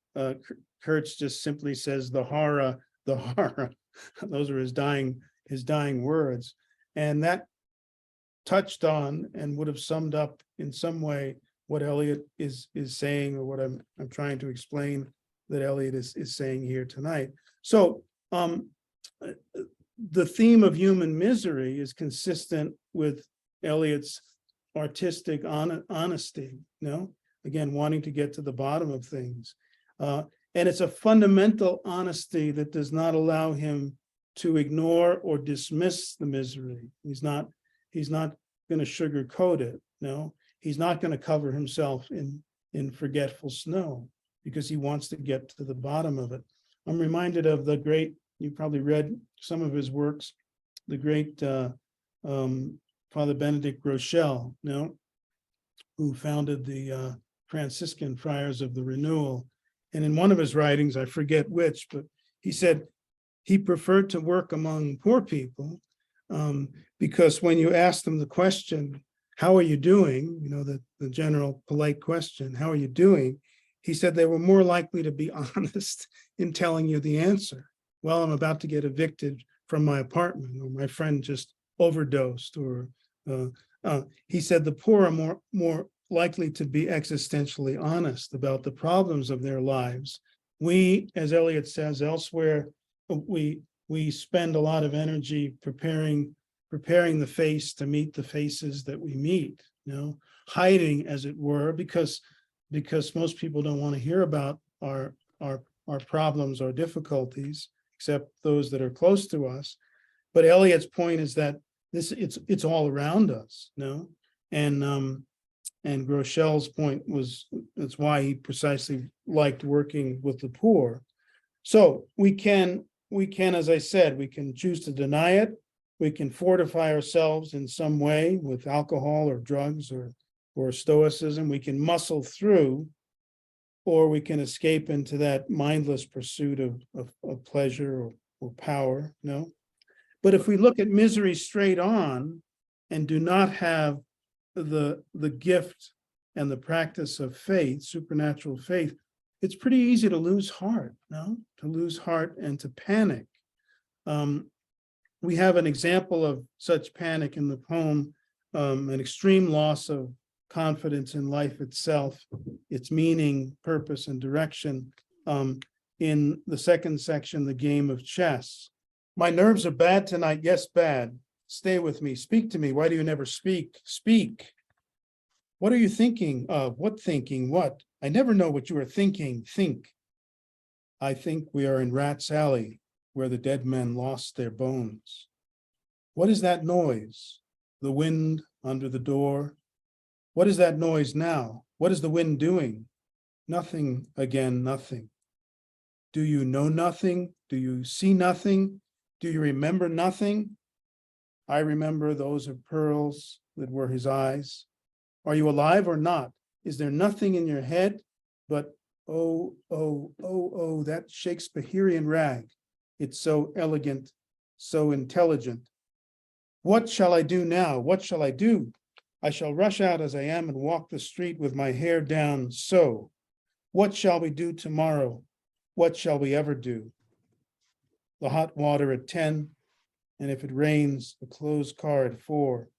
A: Kurtz just simply says the horror. Those are his dying words, and that touched on and would have summed up in some way what Eliot is saying, or what I'm trying to explain that Eliot is saying here tonight. So the theme of human misery is consistent with Eliot's artistic honesty, again, wanting to get to the bottom of things. And it's a fundamental honesty that does not allow him to ignore or dismiss the misery. He's not going to sugarcoat it. No, he's not going to cover himself in forgetful snow, because he wants to get to the bottom of it. I'm reminded of the great, you probably read some of his works, the great Father Benedict Rochelle, who founded the Franciscan Friars of the Renewal. And in one of his writings, I forget which, but he said he preferred to work among poor people because when you ask them the question, how are you doing? The general polite question, how are you doing? He said they were more likely to be honest in telling you the answer. Well, I'm about to get evicted from my apartment, or my friend just overdosed, or he said the poor are more likely to be existentially honest about the problems of their lives. We, as Eliot says elsewhere, we spend a lot of energy preparing the face to meet the faces that we meet, hiding, as it were, because most people don't want to hear about our problems or difficulties, except those that are close to us. But Eliot's point is that it's all around us, and Grochel's point was, that's why he precisely liked working with the poor. So we can, as I said, we can choose to deny it. We can fortify ourselves in some way with alcohol or drugs or stoicism. We can muscle through, or we can escape into that mindless pursuit of pleasure or power, But if we look at misery straight on and do not have the gift and the practice of faith, supernatural faith, it's pretty easy to lose heart, to lose heart and to panic. We have an example of such panic in the poem, an extreme loss of confidence in life itself, its meaning, purpose, and direction. In the second section, the game of chess. My nerves are bad tonight. Yes, bad. Stay with me. Speak to me. Why do you never speak? Speak. What are you thinking of? What thinking? What? I never know what you are thinking. Think. I think we are in Rat's Alley, where the dead men lost their bones. What is that noise? The wind under the door. What is that noise now? What is the wind doing? Nothing again, nothing. Do you know nothing? Do you see nothing? Do you remember nothing? I remember those of pearls that were his eyes. Are you alive or not? Is there nothing in your head but, oh, that Shakespearean rag? It's so elegant, so intelligent. What shall I do now? What shall I do? I shall rush out as I am and walk the street with my hair down so. What shall we do tomorrow? What shall we ever do? The hot water at 10, and if it rains, the closed car at 4,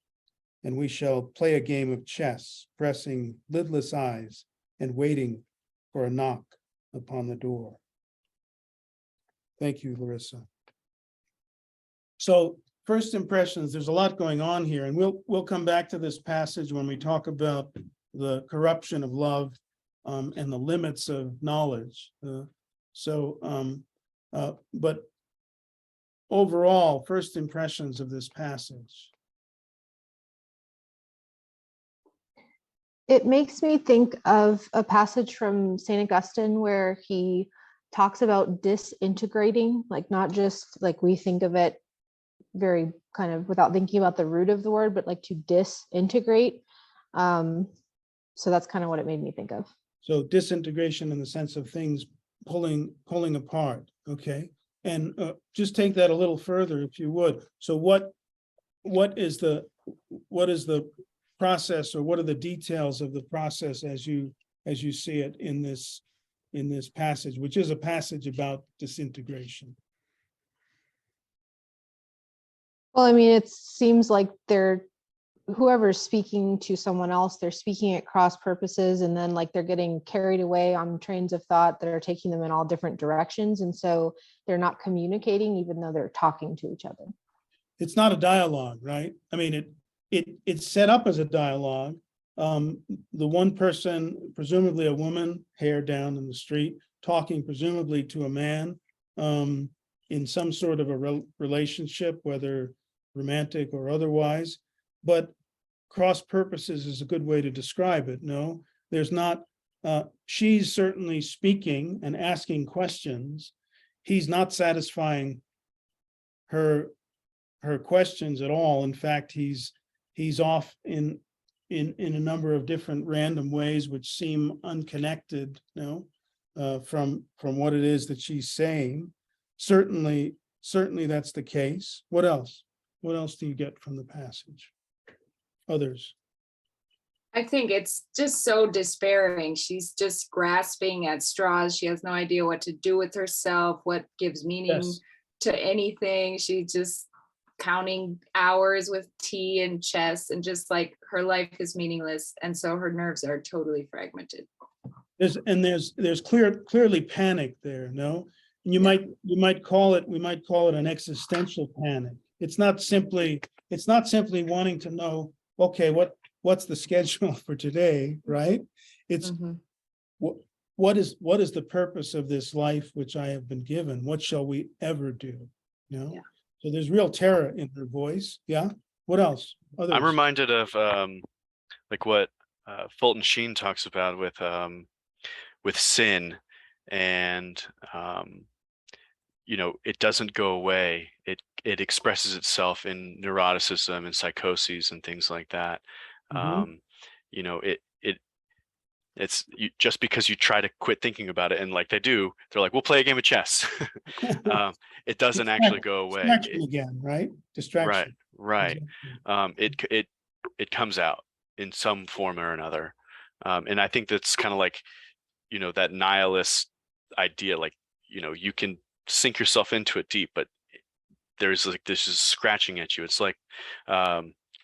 A: and we shall play a game of chess, pressing lidless eyes and waiting for a knock upon the door. Thank you, Larissa. So first impressions, there's a lot going on here, and we'll come back to this passage when we talk about the corruption of love and the limits of knowledge. But overall, first impressions of this passage.
H: It makes me think of a passage from St. Augustine where he talks about disintegrating, like not just like we think of it very kind of without thinking about the root of the word, but like to disintegrate. So that's kind of what it made me think of.
A: So disintegration in the sense of things pulling apart. Okay. And just take that a little further, if you would. So what is the process, or what are the details of the process as you see it in this passage, which is a passage about disintegration?
H: Well, I mean, it seems like whoever's speaking to someone else, they're speaking at cross purposes, and then like they're getting carried away on trains of thought that are taking them in all different directions. And so they're not communicating, even though they're talking to each other.
A: It's not a dialogue, right? I mean, it's set up as a dialogue. The one person, presumably a woman, hair down in the street, talking presumably to a man in some sort of a relationship, whether romantic or otherwise. But cross purposes is a good way to describe it. No, there's not, she's certainly speaking and asking questions. He's not satisfying her questions at all. In fact, he's off in a number of different random ways which seem unconnected, from what it is that she's saying. Certainly that's the case. What else? What else do you get from the passage? Others?
G: I think it's just so despairing. She's just grasping at straws. She has no idea what to do with herself, what gives meaning to anything. She's just counting hours with tea and chess, and just like her life is meaningless. And so her nerves are totally fragmented.
A: There's clearly panic there, no? And we might call it an existential panic. It's not simply wanting to know, okay, what's the schedule for today, right? It's what is the purpose of this life which I have been given? What shall we ever do? Yeah. So there's real terror in her voice. Yeah. What else? Others?
B: I'm reminded of like what Fulton Sheen talks about with sin, and it doesn't go away. It expresses itself in neuroticism and psychoses and things like that. It's just because you try to quit thinking about it, and like they're like, we'll play a game of chess. It doesn't actually go away.
A: Distraction again, right? Distraction.
B: Right.
A: Exactly.
B: It comes out in some form or another. And I think that's kind of like, that nihilist idea, like, you can sink yourself into it deep, but there's like this is scratching at you. It's like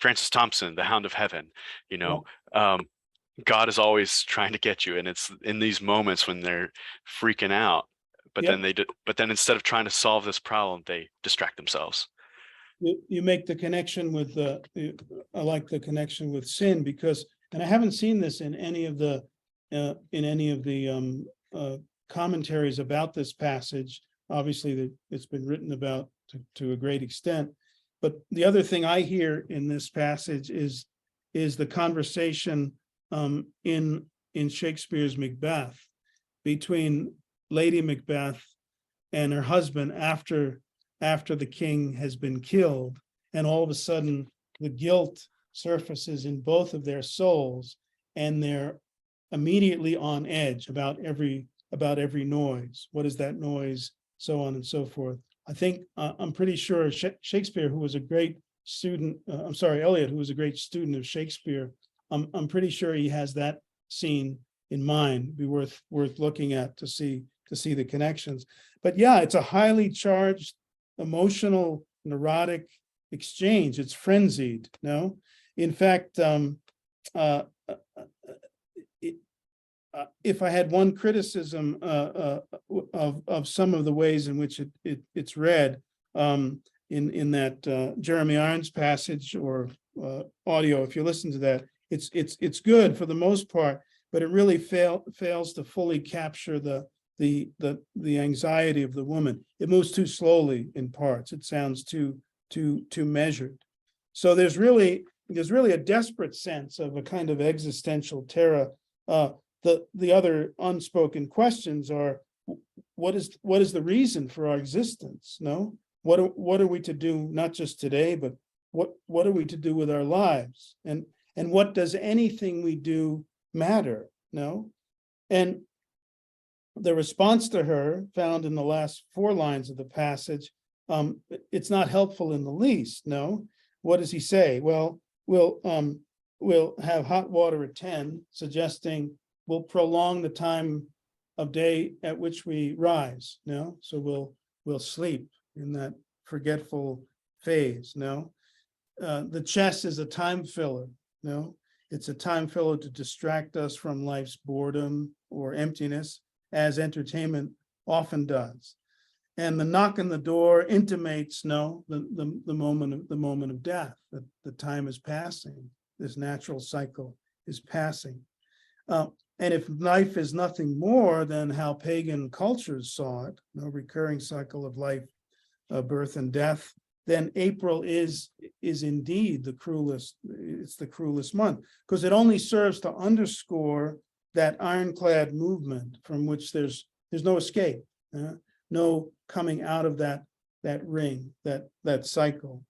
B: Francis Thompson, The Hound of Heaven. God is always trying to get you, and it's in these moments when they're freaking out. But then instead of trying to solve this problem, they distract themselves.
A: You make the connection with I like the connection with sin, because, and I haven't seen this in any of the commentaries about this passage. Obviously, it's been written about to a great extent. But the other thing I hear in this passage is the conversation in Shakespeare's Macbeth between Lady Macbeth and her husband after the king has been killed, and all of a sudden the guilt surfaces in both of their souls, and they're immediately on edge about every noise. What is that noise? So on and so forth. I think I'm pretty sure Shakespeare, who was a great student, Eliot, who was a great student of Shakespeare, I'm pretty sure he has that scene in mind. It'd be worth looking at to see the connections. But yeah, it's a highly charged, emotional, neurotic exchange. It's frenzied. No, in fact, if I had one criticism of some of the ways in which it's read in that Jeremy Irons passage or audio, if you listen to that, it's good for the most part, but it really fails to fully capture the anxiety of the woman. It moves too slowly in parts. It sounds too measured. So there's really a desperate sense of a kind of existential terror. The other unspoken questions are what is the reason for our existence? No, what are we to do, not just today, but what are we to do with our lives? And what does anything we do matter? No, and the response to her, found in the last 4 lines of the passage, it's not helpful in the least. No, what does he say? Well, we'll have hot water at 10, suggesting we'll prolong the time of day at which we rise. No, so we'll sleep in that forgetful phase. No, the chess is a time filler. No, it's a time filler to distract us from life's boredom or emptiness, as entertainment often does. And the knock on the door intimates, no, the moment of death, that the time is passing. This natural cycle is passing. And if life is nothing more than how pagan cultures saw it, no recurring cycle of life, birth and death, then April is indeed the cruelest. It's the cruelest month, because it only serves to underscore that ironclad movement from which there's no escape, no coming out of that ring, that cycle.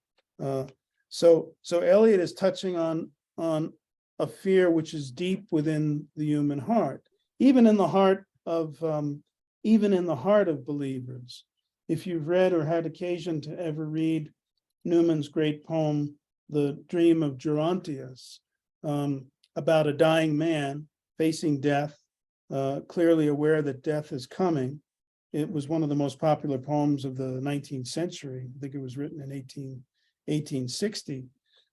A: So Eliot is touching on a fear which is deep within the human heart, even in the heart of believers. If you've read or had occasion to ever read Newman's great poem, The Dream of Gerontius, about a dying man facing death, clearly aware that death is coming. It was one of the most popular poems of the 19th century. I think it was written in 1860.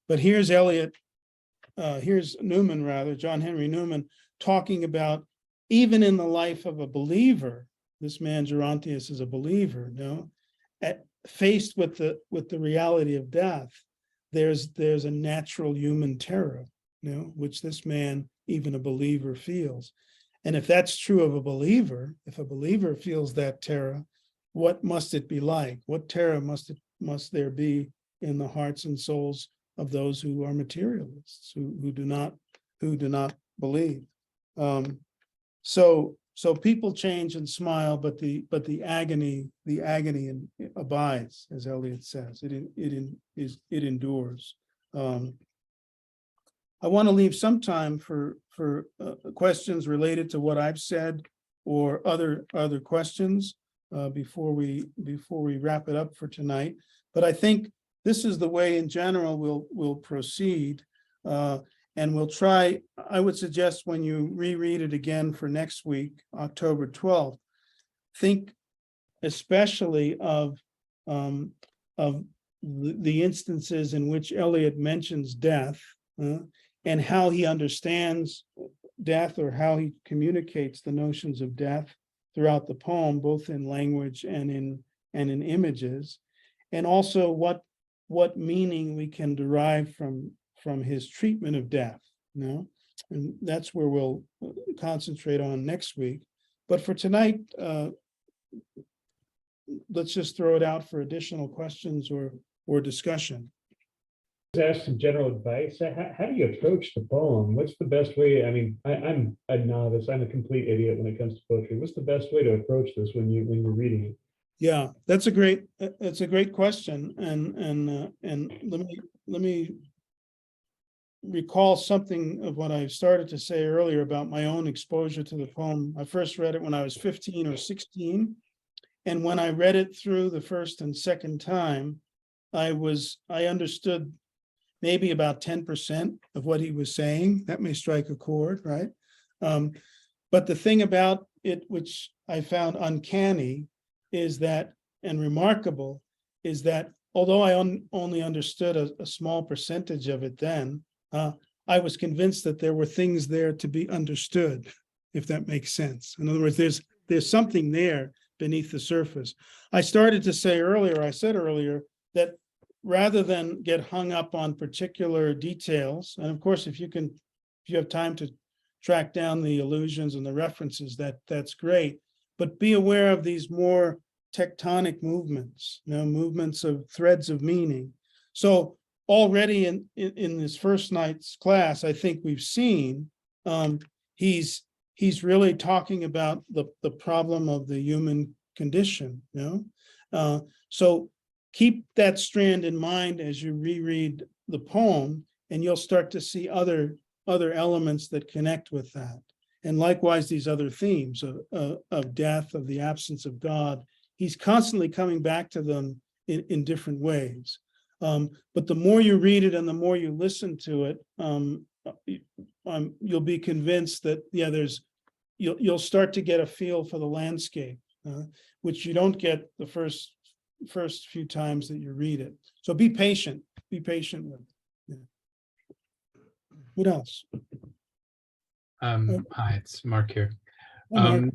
A: But here's Newman, rather, John Henry Newman, talking about even in the life of a believer, this man Gerontius is a believer, no? Faced with the reality of death, there's a natural human terror, which this man, even a believer, feels. And if that's true of a believer, if a believer feels that terror, what must it be like? What terror must there be in the hearts and souls of those who are materialists, who do not believe? So people change and smile, but the agony abides, as Eliot says. It endures. I want to leave some time for questions related to what I've said, or other questions before we wrap it up for tonight. But I think this is the way, in general, we'll proceed, and we'll try. I would suggest when you reread it again for next week, October 12th, think especially of the instances in which Eliot mentions death, and how he understands death, or how he communicates the notions of death throughout the poem, both in language and in images, and also what meaning we can derive from his treatment of death. And that's where we'll concentrate on next week. But for tonight, let's just throw it out for additional questions or discussion.
K: Ask some general advice. How do you approach the poem? What's the best way? I mean, I'm a novice. I'm a complete idiot when it comes to poetry. What's the best way to approach this when you're reading it?
A: Yeah, that's a great question, and let me recall something of what I started to say earlier about my own exposure to the poem. I first read it when I was 15 or 16, and when I read it through the first and second time, I understood maybe about 10% of what he was saying. That may strike a chord, right? But the thing about it, which I found uncanny, is that, and remarkable, is that although I only understood a small percentage of it then, I was convinced that there were things there to be understood, if that makes sense. In other words, there's something there beneath the surface. I said earlier that rather than get hung up on particular details, and of course, if you have time to track down the allusions and the references, that's great, but be aware of these more tectonic movements, movements of threads of meaning. So already in this first night's class, I think we've seen he's he's really talking about the problem of the human condition, so keep that strand in mind as you reread the poem, and you'll start to see other elements that connect with that. And likewise, these other themes of death, of the absence of God, he's constantly coming back to them in different ways. But the more you read it and the more you listen to it, you'll be convinced that, you'll start to get a feel for the landscape, which you don't get the first few times that you read it. So be patient with it. Yeah. What else?
L: Hi, it's Mark here.
A: Mark.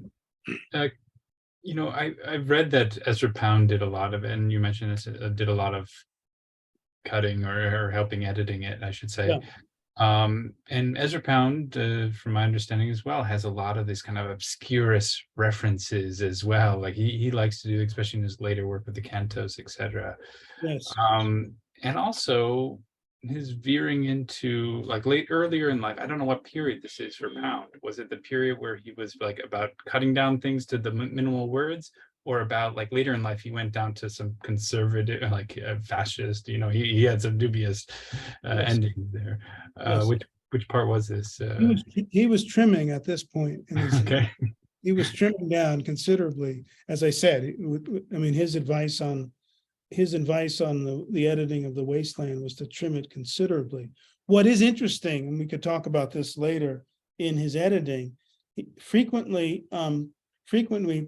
L: I've read that Ezra Pound did a lot of it, and you mentioned this, did a lot of cutting or helping editing it, I should say.
A: Yeah.
L: And Ezra Pound, from my understanding as well, has a lot of these kind of obscurest references as well. Like he likes to do, especially in his later work with the cantos, etc.
A: Yes.
L: And also his veering into like earlier in life. I don't know what period this is for Pound. Was it the period where he was like about cutting down things to the minimal words, or about like later in life he went down to some conservative, like fascist? He had some dubious endings there.
A: Yes.
L: Which part was this?
A: He was trimming at this point in his
L: Okay.
A: He was trimming down considerably. As I said, his advice on the editing of The Wasteland was to trim it considerably. What is interesting, and we could talk about this later, in his editing, frequently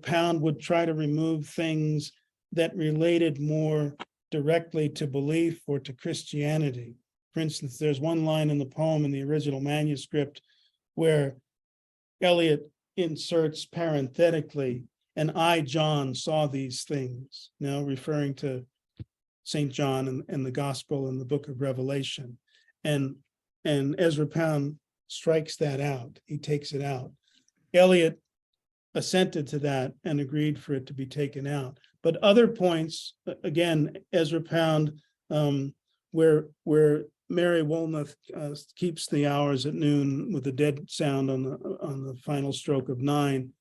A: Pound would try to remove things that related more directly to belief or to Christianity. For instance, there's one line in the poem in the original manuscript where Eliot inserts parenthetically, "and I, John, saw these things," referring to St. John and the Gospel and the Book of Revelation. And Ezra Pound strikes that out. He takes it out. Eliot assented to that and agreed for it to be taken out. But other points, again, Ezra Pound, where Mary Woolnoth keeps the hours at noon with a dead sound on the final stroke of 9,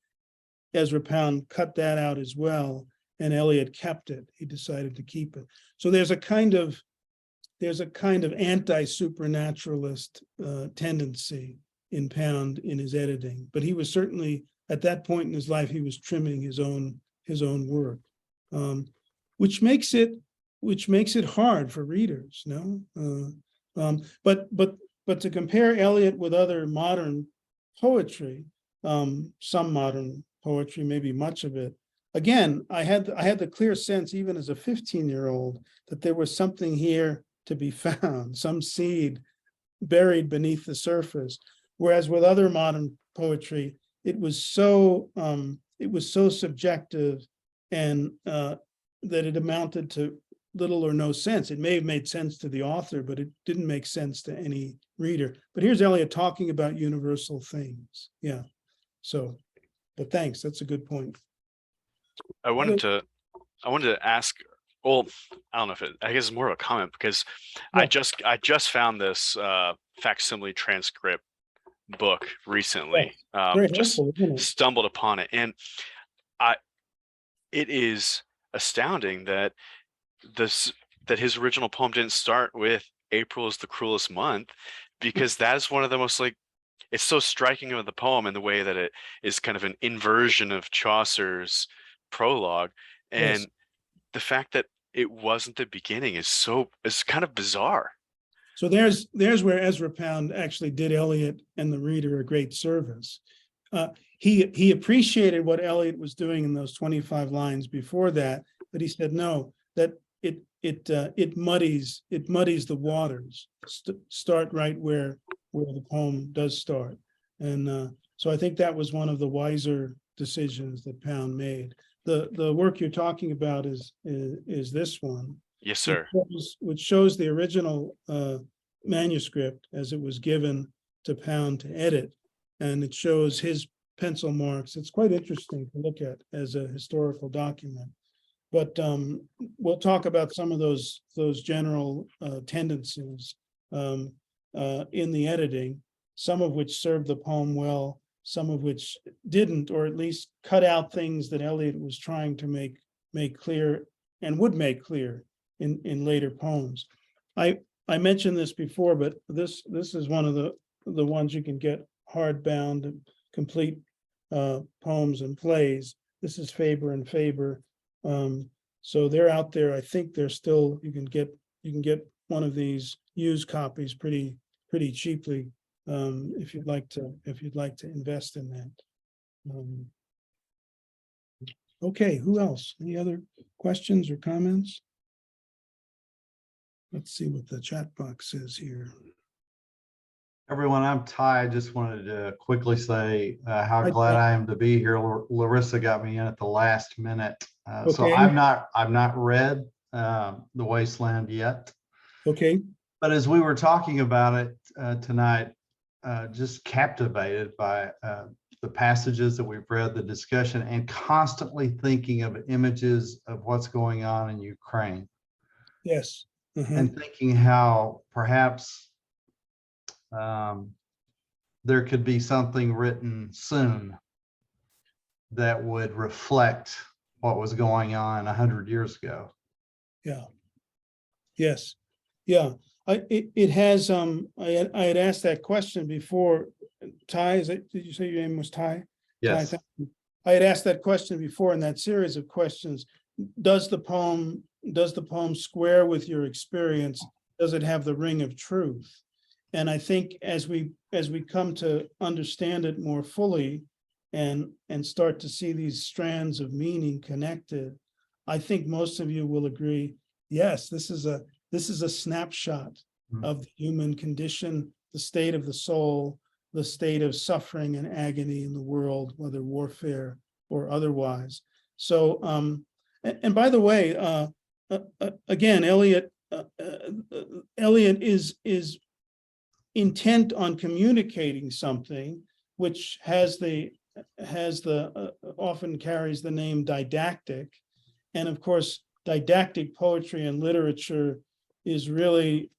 A: Ezra Pound cut that out as well, and Eliot kept it. He decided to keep it. So there's a kind of anti-supernaturalist tendency in Pound in his editing, but he was certainly, at that point in his life, he was trimming his own work, which makes it hard for readers. But to compare Eliot with other modern poetry, some modern poetry, maybe much of it, again, I had the clear sense, even as a 15-year-old, that there was something here to be found, some seed buried beneath the surface. Whereas with other modern poetry, it was so subjective, and that it amounted to little or no sense. It may have made sense to the author, but it didn't make sense to any reader. But here's Eliot talking about universal things. Yeah. So, but thanks. That's a good point.
B: I wanted to ask. Well, I don't know I guess it's more of a comment, because I just found this facsimile transcript book recently. Just stumbled upon it, and it is astounding that his original poem didn't start with "April is the cruelest month," because that is one of the most, like, it's so striking of the poem in the way that it is kind of an inversion of Chaucer's prologue, and
A: Yes.
B: the fact that it wasn't the beginning is kind of bizarre.
A: So there's where Ezra Pound actually did Eliot and the reader a great service. He appreciated what Eliot was doing in those 25 lines before that, but he said no, that it muddies the waters. Start right where the poem does start, and so I think that was one of the wiser decisions that Pound made. The work you're talking about is this one.
B: Yes, sir.
A: Which shows the original manuscript as it was given to Pound to edit, and it shows his pencil marks. It's quite interesting to look at as a historical document. But we'll talk about some of those general tendencies in the editing, some of which serve the poem well, some of which didn't, or at least cut out things that Eliot was trying to make clear and would make clear in later poems. I mentioned this before, but this is one of the ones you can get hardbound, complete poems and plays. This is Faber and Faber. So they're out there. I think they're still, you can get one of these used copies pretty cheaply, if you'd like to invest in that. Okay, who else? Any other questions or comments? Let's see what the chat box says here.
M: Everyone, I'm Ty. I just wanted to quickly say how
A: Hi,
M: glad
A: Ty.
M: I am to be here. Larissa got me in at the last minute. So
A: Okay.
M: I've not read The Wasteland yet.
A: Okay.
M: But as we were talking about it tonight, just captivated by the passages that we've read, the discussion, and constantly thinking of images of what's going on in Ukraine.
A: Yes.
M: And thinking how perhaps there could be something written soon that would reflect what was going on 100 years ago.
A: Yeah. Yes. Yeah. It has. I had asked that question before. Ty, did you say your name was Ty?
M: Yes.
A: Ty, thank you. I had asked that question before in that series of questions. Does the poem square with your experience? Does it have the ring of truth? And I think as we come to understand it more fully and start to see these strands of meaning connected, I think most of you will agree, yes, this is a snapshot of the human condition, the state of the soul, the state of suffering and agony in the world, whether warfare or otherwise. So, and by the way, again, Eliot is intent on communicating something which often carries the name didactic, and of course didactic poetry and literature is really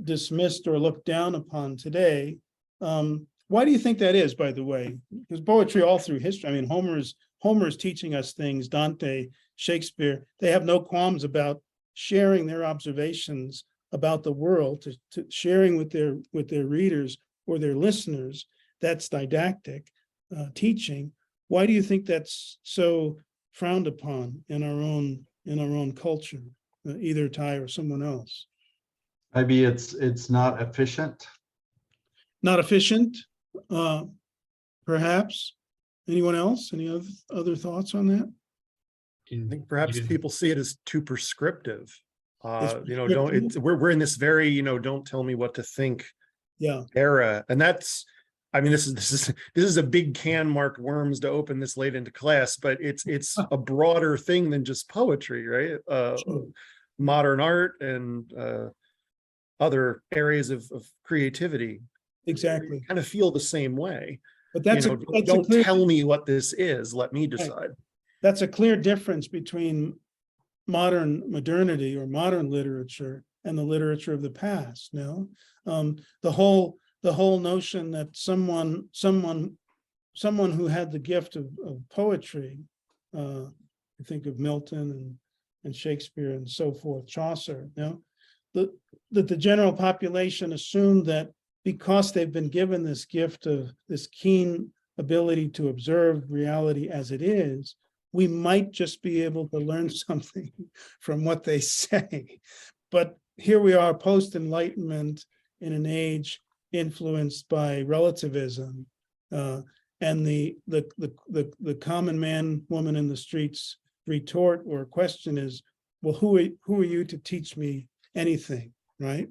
A: dismissed or looked down upon today. Why do you think that is, by the way? Because poetry all through history, I mean, Homer is teaching us things, Dante, Shakespeare, they have no qualms about sharing their observations about the world, to sharing with their readers or their listeners. That's didactic teaching. Why do you think that's so frowned upon in our own culture, either Ty or someone else?
M: Maybe it's not efficient.
A: Not efficient, perhaps. Anyone else? Any other thoughts on that?
E: I think perhaps people see it as too prescriptive.
A: Prescriptive.
E: We're in this very, don't tell me what to think era. And that's, I mean, this is a big can, Mark Worms, to open this late into class, but it's a broader thing than just poetry, right?
A: Sure.
E: Modern art and other areas of creativity.
A: Exactly.
E: Kind of feel the same way.
A: But that's
E: don't tell me what this is. Let me decide. Right.
A: That's a clear difference between modernity or modern literature and the literature of the past. No, the whole notion that someone who had the gift of poetry, I think of Milton and Shakespeare and so forth, Chaucer. That the general population assumed that because they've been given this gift of this keen ability to observe reality as it is, we might just be able to learn something from what they say. But here we are post-Enlightenment in an age influenced by relativism, and the common man, woman in the streets retort or question is, well, who are you to teach me anything, right?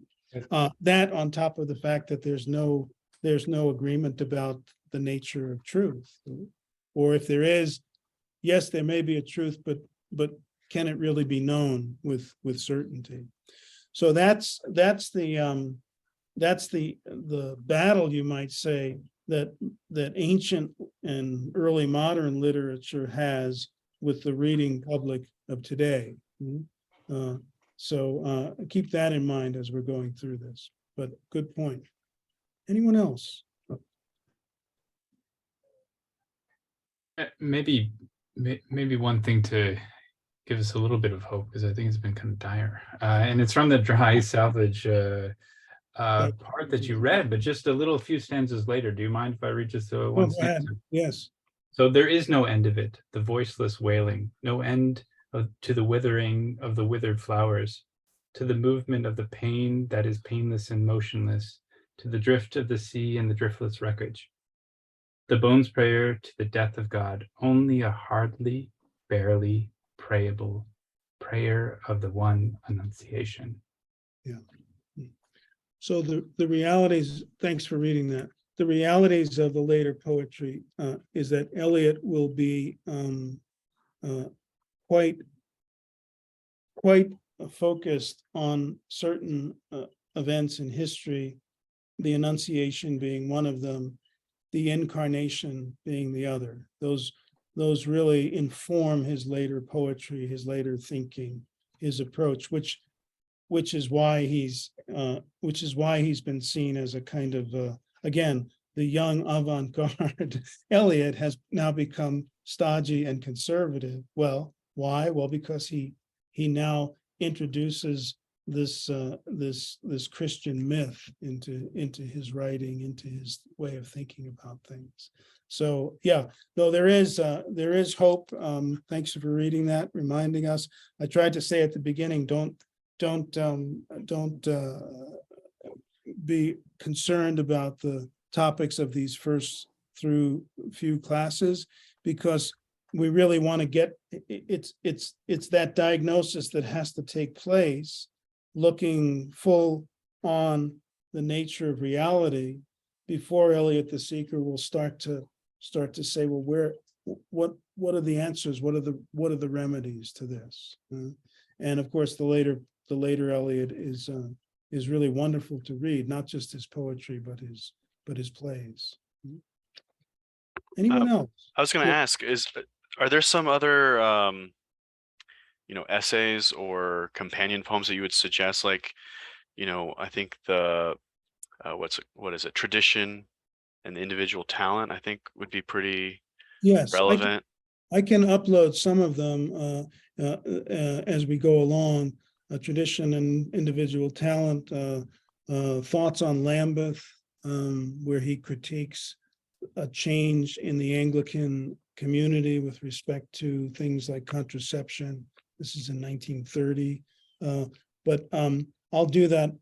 A: That on top of the fact that there's no agreement about the nature of truth, or if there is, yes, there may be a truth, but can it really be known with certainty? So that's the battle, you might say, that ancient and early modern literature has with the reading public of today. So keep that in mind as we're going through this. But good point. Anyone else?
L: Maybe one thing to give us a little bit of hope, because I think it's been kind of dire, and it's from the dry salvage part that you read, but just a few stanzas later. Do you mind if I read just
A: Oh,
L: one
A: go ahead.
L: stanza?
A: Yes.
L: So there is no end of it, the voiceless wailing, no end to the withering of the withered flowers, to the movement of the pain that is painless and motionless, to the drift of the sea and the driftless wreckage. The bone's prayer to the death of God, only a hardly, barely prayable prayer of the one Annunciation.
A: Yeah. So the realities, thanks for reading that. The realities of the later poetry is that Eliot will be quite focused on certain events in history, the Annunciation being one of them, the Incarnation being the other. Those really inform his later poetry, his later thinking, his approach, which is why he's been seen as a kind of again, the young avant-garde. Eliot has now become stodgy and conservative. Well, why? Well, because he now introduces this Christian myth into his writing, into his way of thinking about things. So yeah, though there is hope. Thanks for reading that, reminding us. I tried to say at the beginning, don't be concerned about the topics of these first through few classes, because we really want to get it's that diagnosis that has to take place, looking full on the nature of reality before Eliot the Seeker will start to say, well, what are the answers? What are the remedies to this? And of course, the later Eliot is really wonderful to read, not just his poetry, but his plays. Anyone else?
B: I was going to ask, are there some other essays or companion poems that you would suggest? Like, I think the what is it? Tradition and the individual talent, I think, would be pretty relevant.
A: I can upload some of them as we go along. Tradition and individual talent, thoughts on Lambeth, where he critiques a change in the Anglican community with respect to things like contraception. This is in 1930, but I'll do that.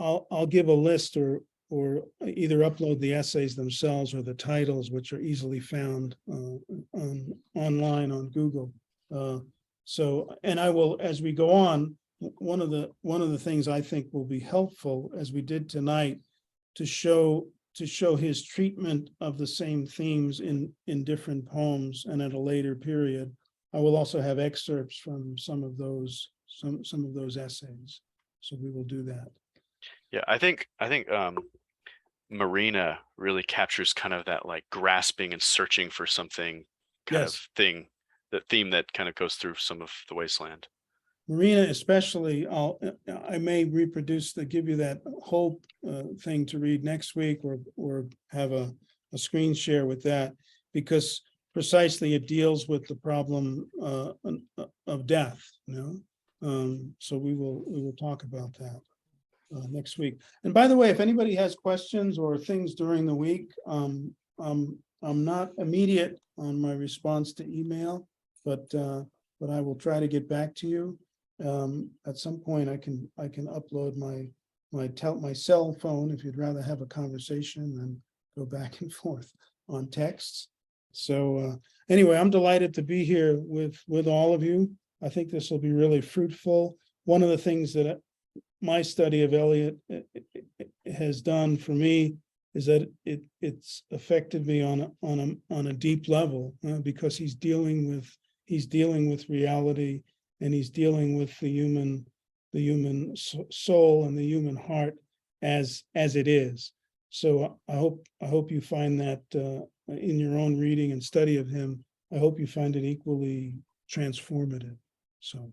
A: I'll give a list or either upload the essays themselves or the titles, which are easily found online on Google. So, and I will, as we go on, one of the things I think will be helpful, as we did tonight, to show his treatment of the same themes in different poems and at a later period. I will also have excerpts from some of those essays. So we will do that.
B: Yeah, I think Marina really captures kind of that like grasping and searching for something kind of thing, the theme that kind of goes through some of the Wasteland.
A: Marina, especially, I may give you that whole thing to read next week, or have a screen share with that, because precisely it deals with the problem of death. So we will talk about that next week. And by the way, if anybody has questions or things during the week, I'm not immediate on my response to email, but I will try to get back to you. At some point, I can upload my cell phone if you'd rather have a conversation than go back and forth on texts. So anyway, I'm delighted to be here with all of you. I think this will be really fruitful. One of the things that my study of Eliot has done for me is that it's affected me on a deep level, because he's dealing with reality, and he's dealing with the human soul and the human heart as it is. So I hope you find that in your own reading and study of him. I hope you find it equally transformative. So